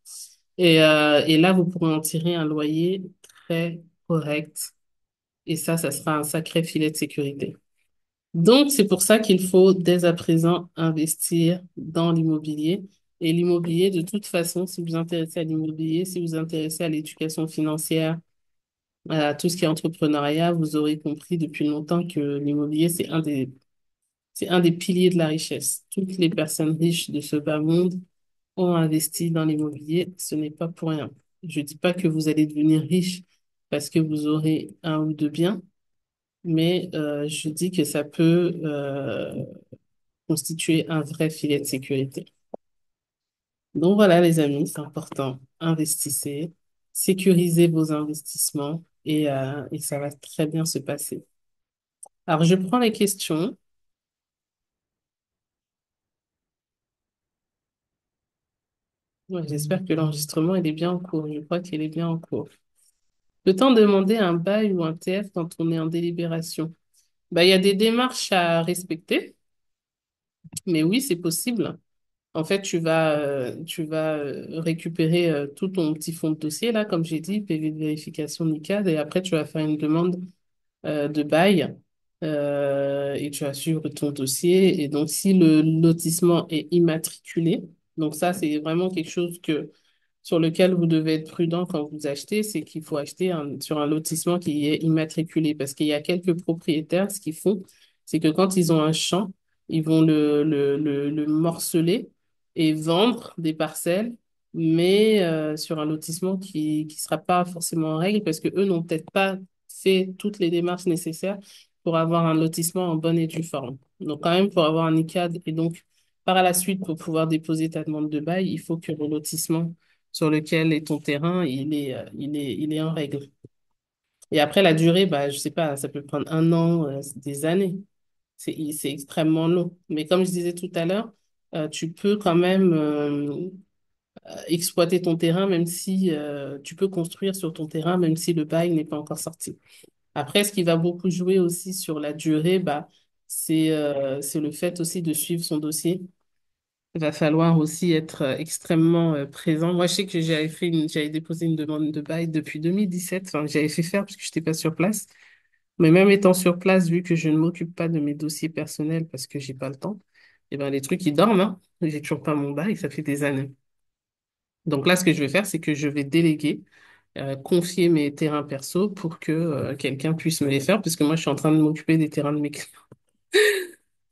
Et là, vous pourrez en tirer un loyer très correct. Et ça sera un sacré filet de sécurité. Donc, c'est pour ça qu'il faut dès à présent investir dans l'immobilier. Et l'immobilier, de toute façon, si vous vous intéressez à l'immobilier, si vous vous intéressez à l'éducation financière, à tout ce qui est entrepreneuriat, vous aurez compris depuis longtemps que l'immobilier, c'est un des piliers de la richesse. Toutes les personnes riches de ce bas monde ont investi dans l'immobilier. Ce n'est pas pour rien. Je dis pas que vous allez devenir riche parce que vous aurez un ou deux biens, mais je dis que ça peut constituer un vrai filet de sécurité. Donc voilà, les amis, c'est important. Investissez, sécurisez vos investissements et ça va très bien se passer. Alors, je prends les questions. Ouais, j'espère que l'enregistrement, il est bien en cours. Je crois qu'il est bien en cours. Peut-on demander un bail ou un TF quand on est en délibération? Bah, il y a des démarches à respecter, mais oui, c'est possible. En fait, tu vas récupérer tout ton petit fond de dossier, là, comme j'ai dit, PV de vérification NICAD, et après, tu vas faire une demande de bail et tu vas suivre ton dossier. Et donc, si le lotissement est immatriculé, Donc ça, c'est vraiment quelque chose sur lequel vous devez être prudent quand vous achetez, c'est qu'il faut acheter sur un lotissement qui est immatriculé. Parce qu'il y a quelques propriétaires, ce qu'ils font, c'est que quand ils ont un champ, ils vont le morceler et vendre des parcelles, mais sur un lotissement qui sera pas forcément en règle parce que eux n'ont peut-être pas fait toutes les démarches nécessaires pour avoir un lotissement en bonne et due forme. Donc quand même, pour avoir un ICAD et donc par la suite, pour pouvoir déposer ta demande de bail, il faut que le lotissement sur lequel est ton terrain, il est en règle. Et après, la durée, bah, je sais pas, ça peut prendre un an, des années. C'est extrêmement long. Mais comme je disais tout à l'heure, tu peux quand même exploiter ton terrain, même si tu peux construire sur ton terrain, même si le bail n'est pas encore sorti. Après, ce qui va beaucoup jouer aussi sur la durée, bah, c'est le fait aussi de suivre son dossier. Il va falloir aussi être extrêmement présent. Moi, je sais que j'avais déposé une demande de bail depuis 2017. Enfin, j'avais fait faire parce que je n'étais pas sur place. Mais même étant sur place, vu que je ne m'occupe pas de mes dossiers personnels parce que j'ai pas le temps, et ben les trucs ils dorment, hein. J'ai toujours pas mon bail, ça fait des années. Donc là, ce que je vais faire, c'est que je vais déléguer, confier mes terrains perso pour que quelqu'un puisse me les faire, parce que moi, je suis en train de m'occuper des terrains de mes clients.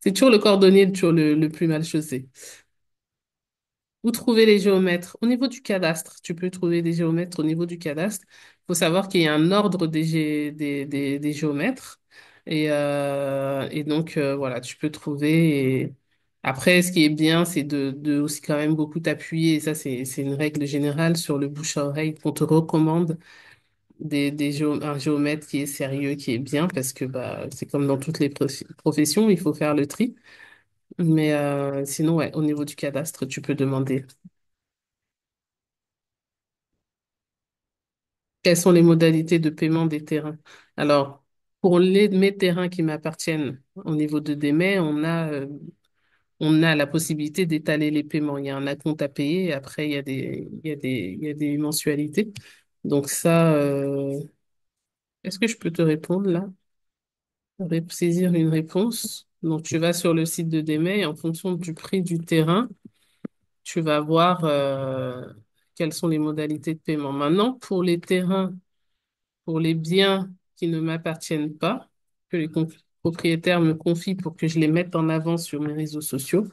C'est toujours le cordonnier, toujours le plus mal chaussé. Où trouver les géomètres? Au niveau du cadastre, tu peux trouver des géomètres au niveau du cadastre. Il faut savoir qu'il y a un ordre des géomètres. Et donc, voilà, tu peux trouver. Après, ce qui est bien, c'est de aussi quand même beaucoup t'appuyer. Et ça, c'est une règle générale sur le bouche à oreille qu'on te recommande un géomètre qui est sérieux, qui est bien, parce que bah, c'est comme dans toutes les professions, il faut faire le tri. Mais sinon, ouais, au niveau du cadastre, tu peux demander. Quelles sont les modalités de paiement des terrains? Alors, pour mes terrains qui m'appartiennent au niveau de DME, on a la possibilité d'étaler les paiements. Il y a un acompte à payer et après, il y a des mensualités. Donc ça, est-ce que je peux te répondre là? Saisir une réponse. Donc, tu vas sur le site de DME et en fonction du prix du terrain, tu vas voir quelles sont les modalités de paiement. Maintenant, pour les biens qui ne m'appartiennent pas, que propriétaires me confient pour que je les mette en avant sur mes réseaux sociaux.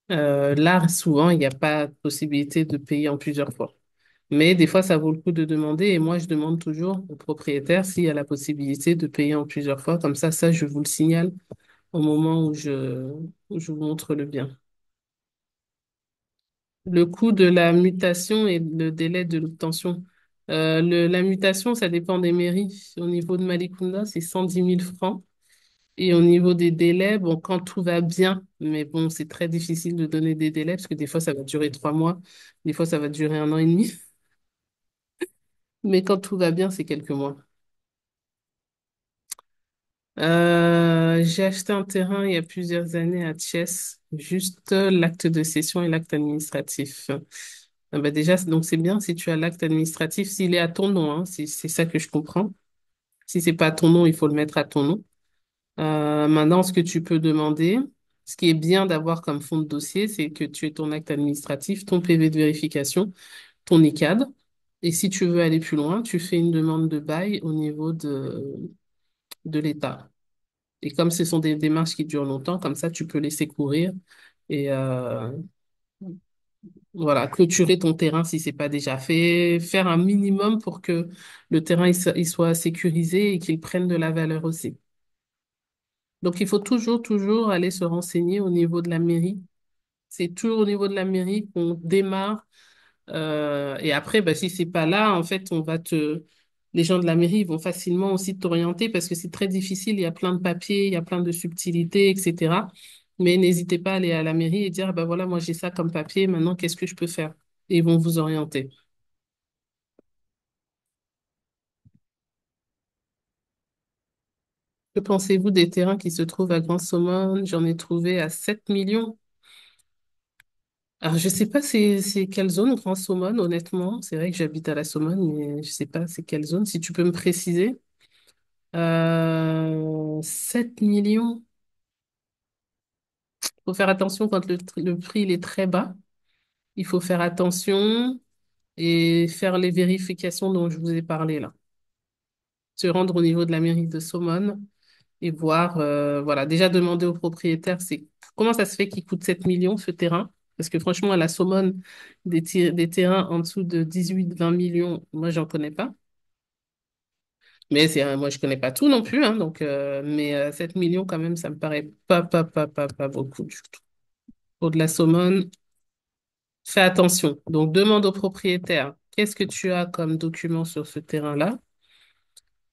Là, souvent, il n'y a pas de possibilité de payer en plusieurs fois. Mais des fois, ça vaut le coup de demander. Et moi, je demande toujours au propriétaire s'il y a la possibilité de payer en plusieurs fois. Comme ça, je vous le signale au moment où je vous montre le bien. Le coût de la mutation et le délai de l'obtention. La mutation, ça dépend des mairies. Au niveau de Malicounda, c'est 110 000 francs. Et au niveau des délais, bon, quand tout va bien, mais bon, c'est très difficile de donner des délais parce que des fois, ça va durer 3 mois, des fois, ça va durer un an et demi. Mais quand tout va bien, c'est quelques mois. J'ai acheté un terrain il y a plusieurs années à Thiès, juste l'acte de cession et l'acte administratif. Bah déjà, donc c'est bien si tu as l'acte administratif, s'il est à ton nom, hein, c'est ça que je comprends. Si c'est pas à ton nom, il faut le mettre à ton nom. Maintenant, ce que tu peux demander, ce qui est bien d'avoir comme fond de dossier, c'est que tu aies ton acte administratif, ton PV de vérification, ton ICAD. Et si tu veux aller plus loin, tu fais une demande de bail au niveau de l'État. Et comme ce sont des démarches qui durent longtemps, comme ça, tu peux laisser courir et voilà, clôturer ton terrain si c'est pas déjà fait, faire un minimum pour que le terrain il soit sécurisé et qu'il prenne de la valeur aussi. Donc, il faut toujours aller se renseigner au niveau de la mairie. C'est toujours au niveau de la mairie qu'on démarre. Et après, bah, si c'est pas là, en fait, les gens de la mairie vont facilement aussi t'orienter parce que c'est très difficile. Il y a plein de papiers, il y a plein de subtilités, etc. Mais n'hésitez pas à aller à la mairie et dire, bah voilà, moi j'ai ça comme papier. Maintenant, qu'est-ce que je peux faire? Et ils vont vous orienter. Que pensez-vous des terrains qui se trouvent à Grand-Saumon? J'en ai trouvé à 7 millions. Alors, je sais pas c'est quelle zone, Grand Saumon, honnêtement. C'est vrai que j'habite à la Saumone, mais je sais pas c'est quelle zone. Si tu peux me préciser. 7 millions. Faut faire attention quand le prix il est très bas. Il faut faire attention et faire les vérifications dont je vous ai parlé là. Se rendre au niveau de la mairie de Saumon et voir, voilà, déjà demander au propriétaire, c'est comment ça se fait qu'il coûte 7 millions ce terrain? Parce que franchement, à la Saumon, des terrains en dessous de 18-20 millions, moi, j'en connais pas. Mais c'est, moi, je connais pas tout non plus, hein, donc, mais 7 millions quand même, ça me paraît pas beaucoup du tout. Pour de la Saumon, fais attention. Donc, demande au propriétaire, qu'est-ce que tu as comme document sur ce terrain-là?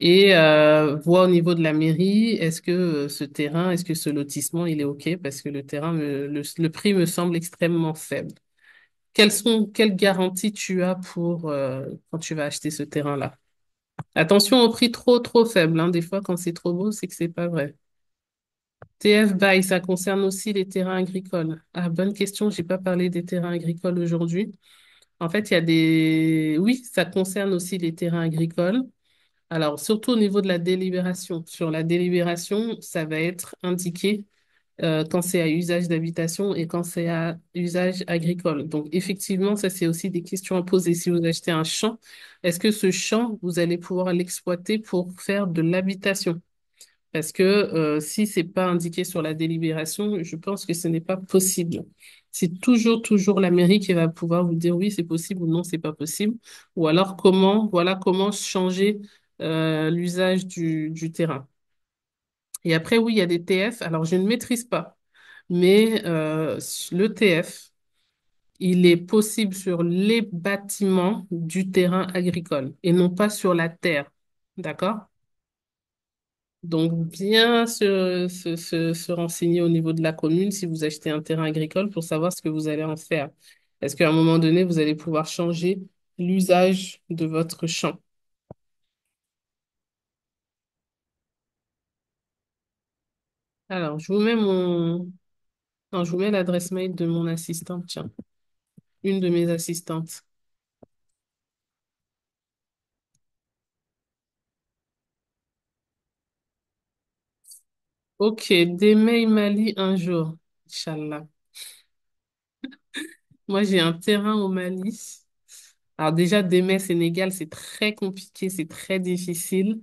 Et vois au niveau de la mairie, est-ce que ce terrain, est-ce que ce lotissement, il est OK? Parce que le terrain, le prix me semble extrêmement faible. Quelles garanties tu as pour quand tu vas acheter ce terrain-là? Attention au prix trop faible, hein. Des fois, quand c'est trop beau, c'est que c'est pas vrai. TF Buy, ça concerne aussi les terrains agricoles. Ah, bonne question, j'ai pas parlé des terrains agricoles aujourd'hui. En fait, il y a des... Oui, ça concerne aussi les terrains agricoles. Alors, surtout au niveau de la délibération. Sur la délibération, ça va être indiqué quand c'est à usage d'habitation et quand c'est à usage agricole. Donc, effectivement, ça, c'est aussi des questions à poser. Si vous achetez un champ, est-ce que ce champ, vous allez pouvoir l'exploiter pour faire de l'habitation? Parce que si c'est pas indiqué sur la délibération, je pense que ce n'est pas possible. C'est toujours la mairie qui va pouvoir vous dire oui, c'est possible ou non, c'est pas possible. Ou alors voilà comment changer l'usage du terrain. Et après, oui, il y a des TF. Alors, je ne maîtrise pas, mais le TF, il est possible sur les bâtiments du terrain agricole et non pas sur la terre. D'accord? Donc, bien se renseigner au niveau de la commune si vous achetez un terrain agricole pour savoir ce que vous allez en faire. Est-ce qu'à un moment donné, vous allez pouvoir changer l'usage de votre champ? Alors, non, je vous mets l'adresse mail de mon assistante, tiens, une de mes assistantes. Ok, Demey Mali un jour, Inch'Allah. Moi, j'ai un terrain au Mali. Alors déjà, Démé, Sénégal, c'est très compliqué, c'est très difficile.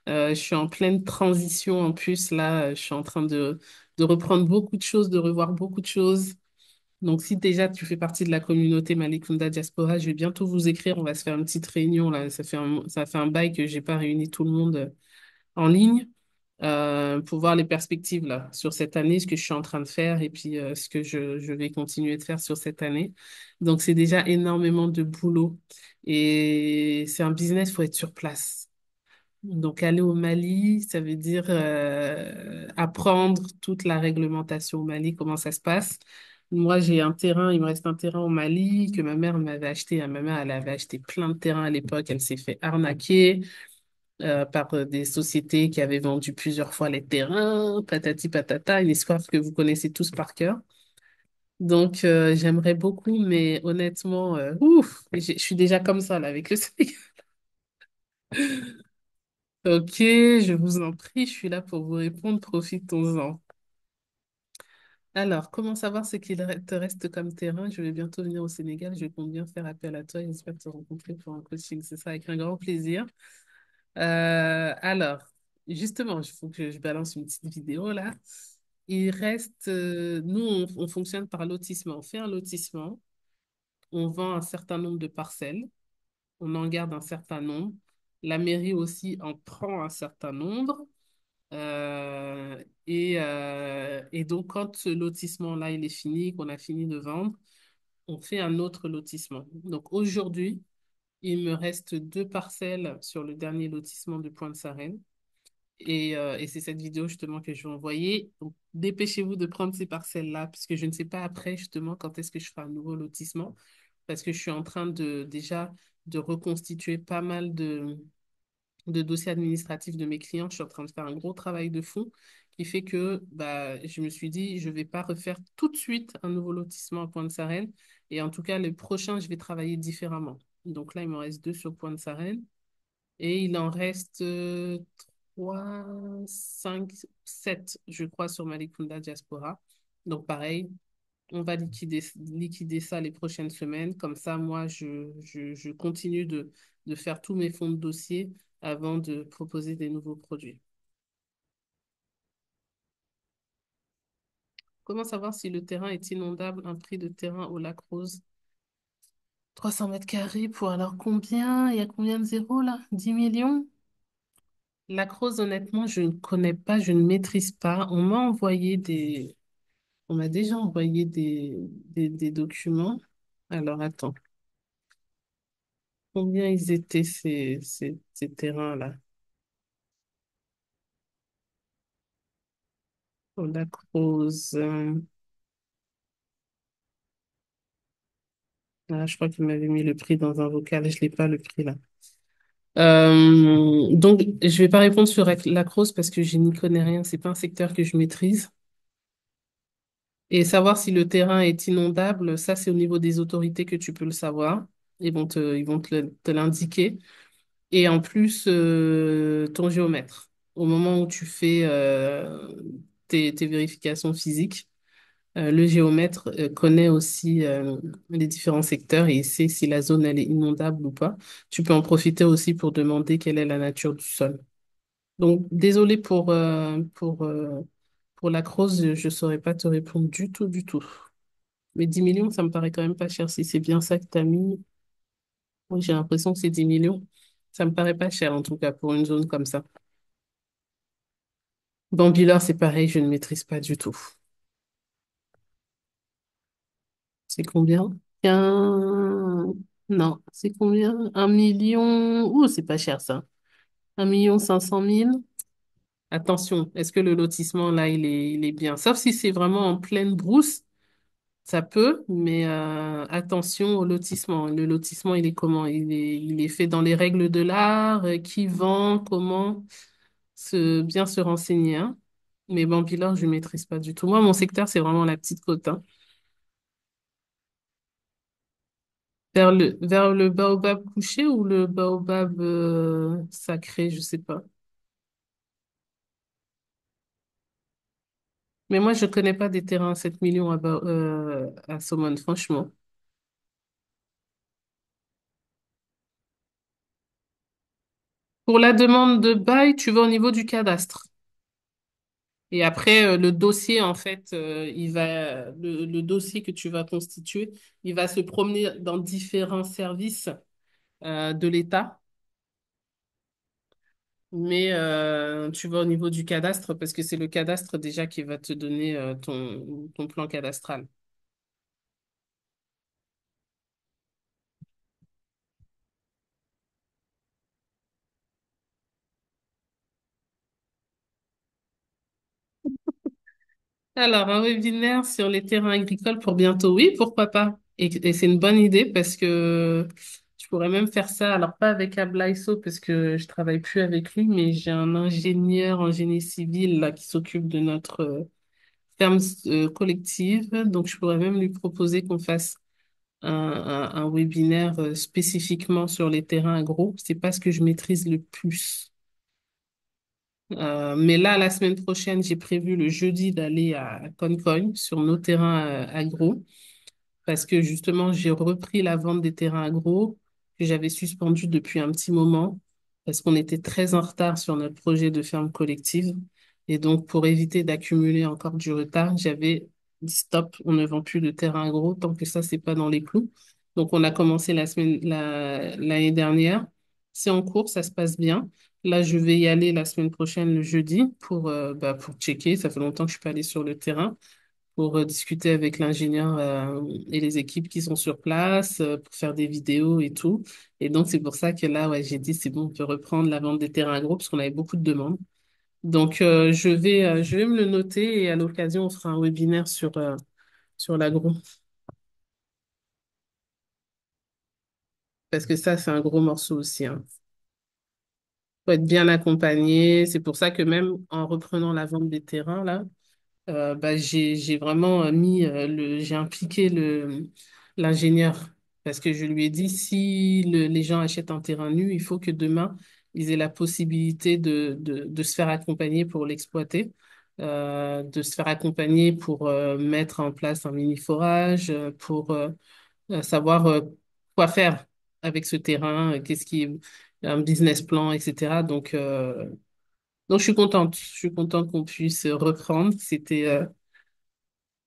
Je suis en pleine transition en plus, là, je suis en train de reprendre beaucoup de choses, de revoir beaucoup de choses. Donc si déjà tu fais partie de la communauté Malicounda Diaspora, je vais bientôt vous écrire, on va se faire une petite réunion, là. Ça fait un bail que j'ai pas réuni tout le monde en ligne pour voir les perspectives là sur cette année, ce que je suis en train de faire et puis ce que je vais continuer de faire sur cette année. Donc c'est déjà énormément de boulot et c'est un business, faut être sur place. Donc aller au Mali, ça veut dire apprendre toute la réglementation au Mali, comment ça se passe. Moi, j'ai un terrain, il me reste un terrain au Mali que ma mère m'avait acheté. Ma mère, elle avait acheté plein de terrains à l'époque. Elle s'est fait arnaquer par des sociétés qui avaient vendu plusieurs fois les terrains, patati patata, une histoire que vous connaissez tous par cœur. Donc, j'aimerais beaucoup, mais honnêtement, ouf, je suis déjà comme ça là avec le Sénégal. Ok, je vous en prie, je suis là pour vous répondre, profitons-en. Alors, comment savoir ce qu'il te reste comme terrain? Je vais bientôt venir au Sénégal, je compte bien faire appel à toi et j'espère te rencontrer pour un coaching. C'est ça, avec un grand plaisir. Alors, justement, il faut que je balance une petite vidéo là. Il reste, nous, on fonctionne par lotissement. On fait un lotissement, on vend un certain nombre de parcelles, on en garde un certain nombre. La mairie aussi en prend un certain nombre. Et donc, quand ce lotissement-là, il est fini, qu'on a fini de vendre, on fait un autre lotissement. Donc, aujourd'hui, il me reste deux parcelles sur le dernier lotissement de Pointe-Sarène. Et c'est cette vidéo justement que je vais envoyer. Donc, dépêchez-vous de prendre ces parcelles-là, puisque je ne sais pas après justement quand est-ce que je ferai un nouveau lotissement, parce que je suis en train de déjà de reconstituer pas mal de dossiers administratifs de mes clients. Je suis en train de faire un gros travail de fond qui fait que bah, je me suis dit, je vais pas refaire tout de suite un nouveau lotissement à Pointe-Sarène. Et en tout cas, le prochain, je vais travailler différemment. Donc là, il me reste deux sur Pointe-Sarène. Et il en reste 3, 5, 7, je crois, sur Malicounda Diaspora. Donc pareil, On va liquider ça les prochaines semaines. Comme ça, moi, je continue de faire tous mes fonds de dossier avant de proposer des nouveaux produits. Comment savoir si le terrain est inondable? Un prix de terrain au Lac Rose. 300 mètres carrés pour alors combien? Il y a combien de zéros là? 10 millions? Lac Rose, honnêtement, je ne connais pas, je ne maîtrise pas. On m'a déjà envoyé des documents. Alors attends, combien ils étaient ces terrains-là? Au Lac Rose. Je crois qu'il m'avait mis le prix dans un vocal, je l'ai pas le prix là. Donc, je vais pas répondre sur la Crause parce que je n'y connais rien. C'est pas un secteur que je maîtrise. Et savoir si le terrain est inondable, ça, c'est au niveau des autorités que tu peux le savoir. Ils vont te l'indiquer. Et en plus, ton géomètre. Au moment où tu fais tes vérifications physiques, le géomètre connaît aussi les différents secteurs et il sait si la zone elle est inondable ou pas. Tu peux en profiter aussi pour demander quelle est la nature du sol. Donc, désolé pour la crosse, je ne saurais pas te répondre du tout, du tout. Mais 10 millions, ça me paraît quand même pas cher. Si c'est bien ça que tu as mis, oui, j'ai l'impression que c'est 10 millions. Ça me paraît pas cher, en tout cas, pour une zone comme ça. Bambilor, c'est pareil, je ne maîtrise pas du tout. C'est combien? Non, c'est combien? 1 million. Ouh, c'est pas cher ça. 1 500 000. Attention, est-ce que le lotissement là, il est bien? Sauf si c'est vraiment en pleine brousse, ça peut, mais attention au lotissement. Le lotissement, il est comment? Il est fait dans les règles de l'art, qui vend, comment? Bien se renseigner, hein. Mais Bambilor, je ne maîtrise pas du tout. Moi, mon secteur, c'est vraiment la petite côte, hein. Vers le baobab couché ou le baobab sacré, je sais pas. Mais moi, je connais pas des terrains à 7 millions à Saumon, franchement. Pour la demande de bail, tu vas au niveau du cadastre. Et après, le dossier, en fait, le dossier que tu vas constituer, il va se promener dans différents services de l'État. Mais tu vas au niveau du cadastre parce que c'est le cadastre déjà qui va te donner ton plan cadastral. Alors, un webinaire sur les terrains agricoles pour bientôt, oui, pourquoi pas? Et c'est une bonne idée parce que je pourrais même faire ça, alors pas avec Ablaiso parce que je travaille plus avec lui, mais j'ai un ingénieur en génie civil là qui s'occupe de notre ferme collective, donc je pourrais même lui proposer qu'on fasse un webinaire spécifiquement sur les terrains agro. C'est pas ce que je maîtrise le plus. Mais là, la semaine prochaine, j'ai prévu le jeudi d'aller à Concoin sur nos terrains agro parce que justement, j'ai repris la vente des terrains agro que j'avais suspendu depuis un petit moment parce qu'on était très en retard sur notre projet de ferme collective. Et donc, pour éviter d'accumuler encore du retard, j'avais dit stop, on ne vend plus de terrain agro tant que ça, c'est pas dans les clous. Donc, on a commencé l'année dernière. C'est en cours, ça se passe bien. Là, je vais y aller la semaine prochaine, le jeudi, pour checker. Ça fait longtemps que je suis pas allée sur le terrain pour discuter avec l'ingénieur et les équipes qui sont sur place, pour faire des vidéos et tout. Et donc, c'est pour ça que là, ouais, j'ai dit, c'est bon, on peut reprendre la vente des terrains agro parce qu'on avait beaucoup de demandes. Donc, je vais me le noter et à l'occasion, on fera un webinaire sur l'agro parce que ça, c'est un gros morceau aussi, hein. Faut être bien accompagné. C'est pour ça que même en reprenant la vente des terrains, là, j'ai vraiment j'ai impliqué l'ingénieur parce que je lui ai dit si les gens achètent un terrain nu, il faut que demain, ils aient la possibilité de se faire accompagner pour l'exploiter. de se faire accompagner pour mettre en place un mini forage, pour savoir quoi faire avec ce terrain, qu'est-ce qui est un business plan, etc. Donc je suis contente. Je suis contente qu'on puisse reprendre.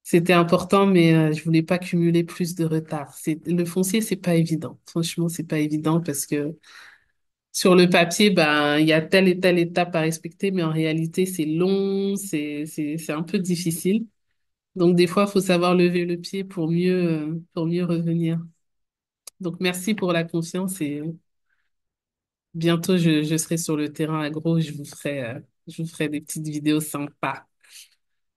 C'était important, mais je voulais pas cumuler plus de retard. Le foncier, c'est pas évident. Franchement, c'est pas évident parce que sur le papier, ben, il y a telle et telle étape à respecter, mais en réalité, c'est long, c'est un peu difficile. Donc, des fois, il faut savoir lever le pied pour mieux revenir. Donc, merci pour la confiance et bientôt, je serai sur le terrain agro. Je vous ferai des petites vidéos sympas.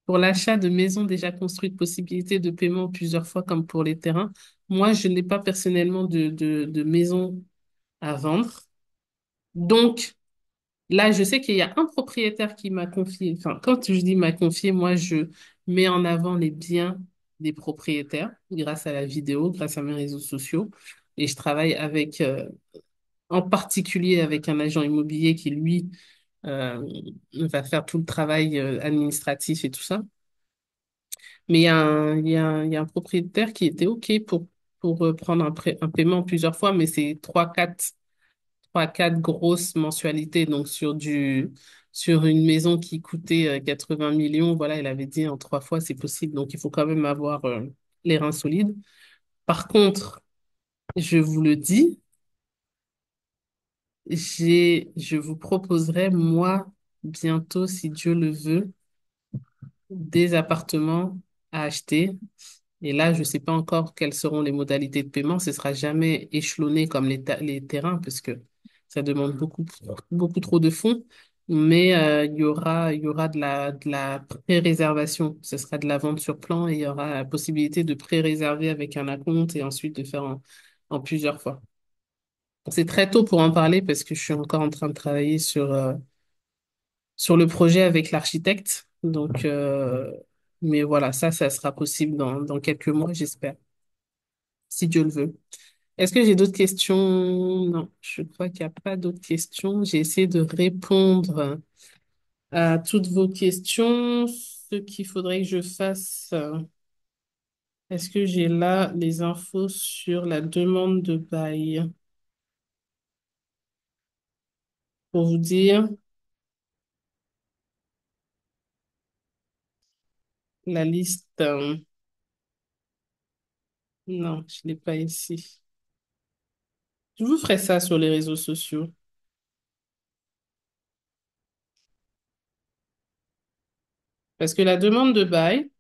Pour l'achat de maisons déjà construites, possibilité de paiement plusieurs fois comme pour les terrains. Moi, je n'ai pas personnellement de maison à vendre. Donc, là, je sais qu'il y a un propriétaire qui m'a confié, enfin, quand je dis m'a confié, moi, je mets en avant les biens des propriétaires grâce à la vidéo, grâce à mes réseaux sociaux. Et je travaille en particulier avec un agent immobilier qui, lui, euh, va faire tout le travail administratif et tout ça. Mais il y a un propriétaire qui était OK pour prendre un paiement plusieurs fois, mais c'est trois, quatre grosses mensualités. Donc, sur une maison qui coûtait 80 millions, voilà, il avait dit en 3 fois, c'est possible. Donc, il faut quand même avoir les reins solides. Par contre, je vous le dis, je vous proposerai, moi, bientôt, si Dieu le veut, des appartements à acheter. Et là, je ne sais pas encore quelles seront les modalités de paiement. Ce sera jamais échelonné comme les terrains parce que ça demande beaucoup trop de fonds. Mais il y aura de la pré-réservation. Ce sera de la vente sur plan et il y aura la possibilité de pré-réserver avec un acompte et ensuite de faire en plusieurs fois. C'est très tôt pour en parler parce que je suis encore en train de travailler sur le projet avec l'architecte. Mais voilà, ça sera possible dans quelques mois, j'espère, si Dieu le veut. Est-ce que j'ai d'autres questions? Non, je crois qu'il n'y a pas d'autres questions. J'ai essayé de répondre à toutes vos questions. Ce qu'il faudrait que je fasse, est-ce que j'ai là les infos sur la demande de bail? Pour vous dire, la liste, non, je ne l'ai pas ici. Je vous ferai ça sur les réseaux sociaux. Parce que la demande de bail,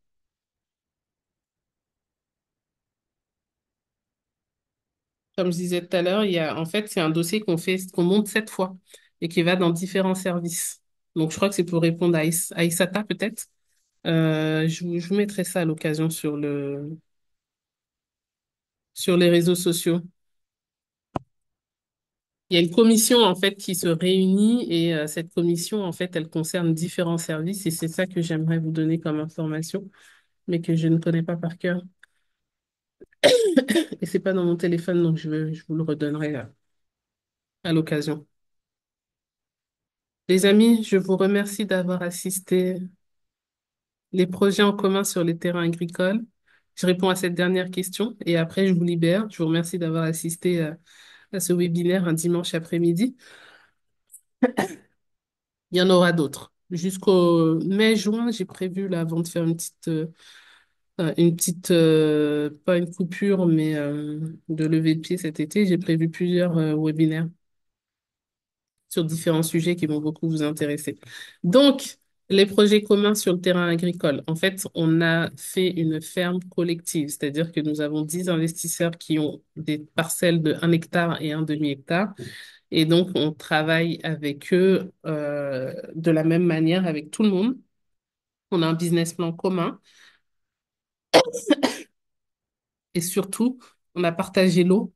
comme je disais tout à l'heure, en fait, c'est un dossier qu'on monte 7 fois et qui va dans différents services. Donc, je crois que c'est pour répondre à Isata, peut-être. Je vous mettrai ça à l'occasion sur les réseaux sociaux. Il y a une commission, en fait, qui se réunit et cette commission, en fait, elle concerne différents services et c'est ça que j'aimerais vous donner comme information, mais que je ne connais pas par cœur. Et c'est pas dans mon téléphone, donc je vous le redonnerai à l'occasion. Les amis, je vous remercie d'avoir assisté les projets en commun sur les terrains agricoles. Je réponds à cette dernière question et après je vous libère. Je vous remercie d'avoir assisté à ce webinaire un dimanche après-midi. Il y en aura d'autres. Jusqu'au mai-juin, j'ai prévu là, avant de faire pas une coupure, mais de lever de pied cet été, j'ai prévu plusieurs webinaires sur différents sujets qui vont beaucoup vous intéresser. Donc, les projets communs sur le terrain agricole. En fait, on a fait une ferme collective, c'est-à-dire que nous avons 10 investisseurs qui ont des parcelles de 1 hectare et un demi-hectare. Et donc, on travaille avec eux de la même manière avec tout le monde. On a un business plan commun et surtout, on a partagé l'eau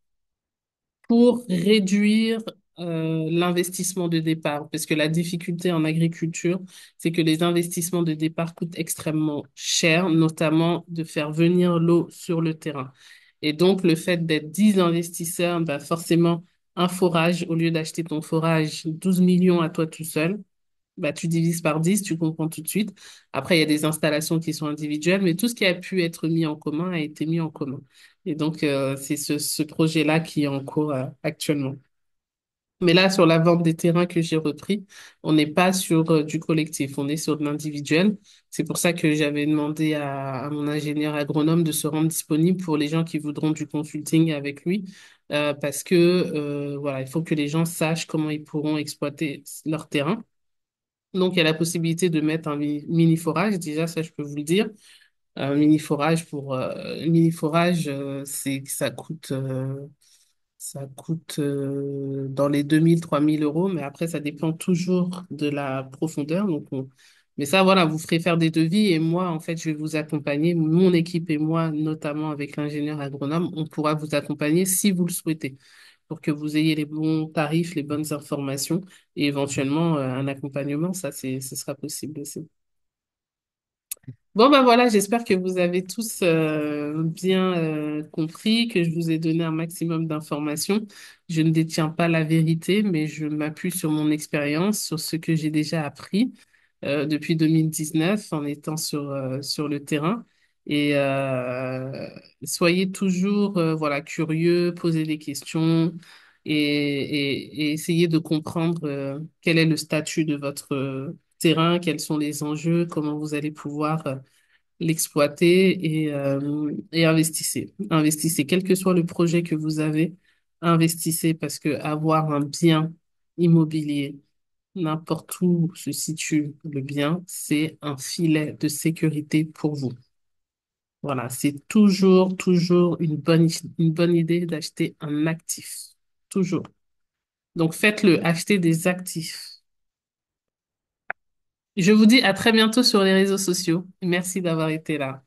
pour réduire l'investissement de départ. Parce que la difficulté en agriculture, c'est que les investissements de départ coûtent extrêmement cher, notamment de faire venir l'eau sur le terrain. Et donc, le fait d'être 10 investisseurs, bah forcément, un forage, au lieu d'acheter ton forage 12 millions à toi tout seul, bah, tu divises par 10, tu comprends tout de suite. Après, il y a des installations qui sont individuelles, mais tout ce qui a pu être mis en commun a été mis en commun. Et donc, c'est ce projet-là qui est en cours, actuellement. Mais là, sur la vente des terrains que j'ai repris, on n'est pas sur du collectif, on est sur de l'individuel. C'est pour ça que j'avais demandé à mon ingénieur agronome de se rendre disponible pour les gens qui voudront du consulting avec lui, parce que voilà, il faut que les gens sachent comment ils pourront exploiter leur terrain. Donc, il y a la possibilité de mettre un mini forage. Déjà, ça, je peux vous le dire. Un mini forage, c'est que ça coûte dans les 2 000 3 000 euros, mais après, ça dépend toujours de la profondeur. Mais ça, voilà, vous ferez faire des devis et moi, en fait, je vais vous accompagner. Mon équipe et moi, notamment avec l'ingénieur agronome, on pourra vous accompagner si vous le souhaitez, pour que vous ayez les bons tarifs, les bonnes informations et éventuellement un accompagnement. Ça, ce sera possible aussi. Bon, ben voilà, j'espère que vous avez tous bien compris, que je vous ai donné un maximum d'informations. Je ne détiens pas la vérité, mais je m'appuie sur mon expérience, sur ce que j'ai déjà appris depuis 2019 en étant sur le terrain. Et soyez toujours voilà, curieux, posez des questions et essayez de comprendre quel est le statut de votre terrain, quels sont les enjeux, comment vous allez pouvoir l'exploiter et investissez. Investissez, quel que soit le projet que vous avez, investissez parce que avoir un bien immobilier, n'importe où se situe le bien, c'est un filet de sécurité pour vous. Voilà, c'est toujours, toujours une bonne idée d'acheter un actif. Toujours. Donc faites-le, achetez des actifs. Je vous dis à très bientôt sur les réseaux sociaux. Merci d'avoir été là.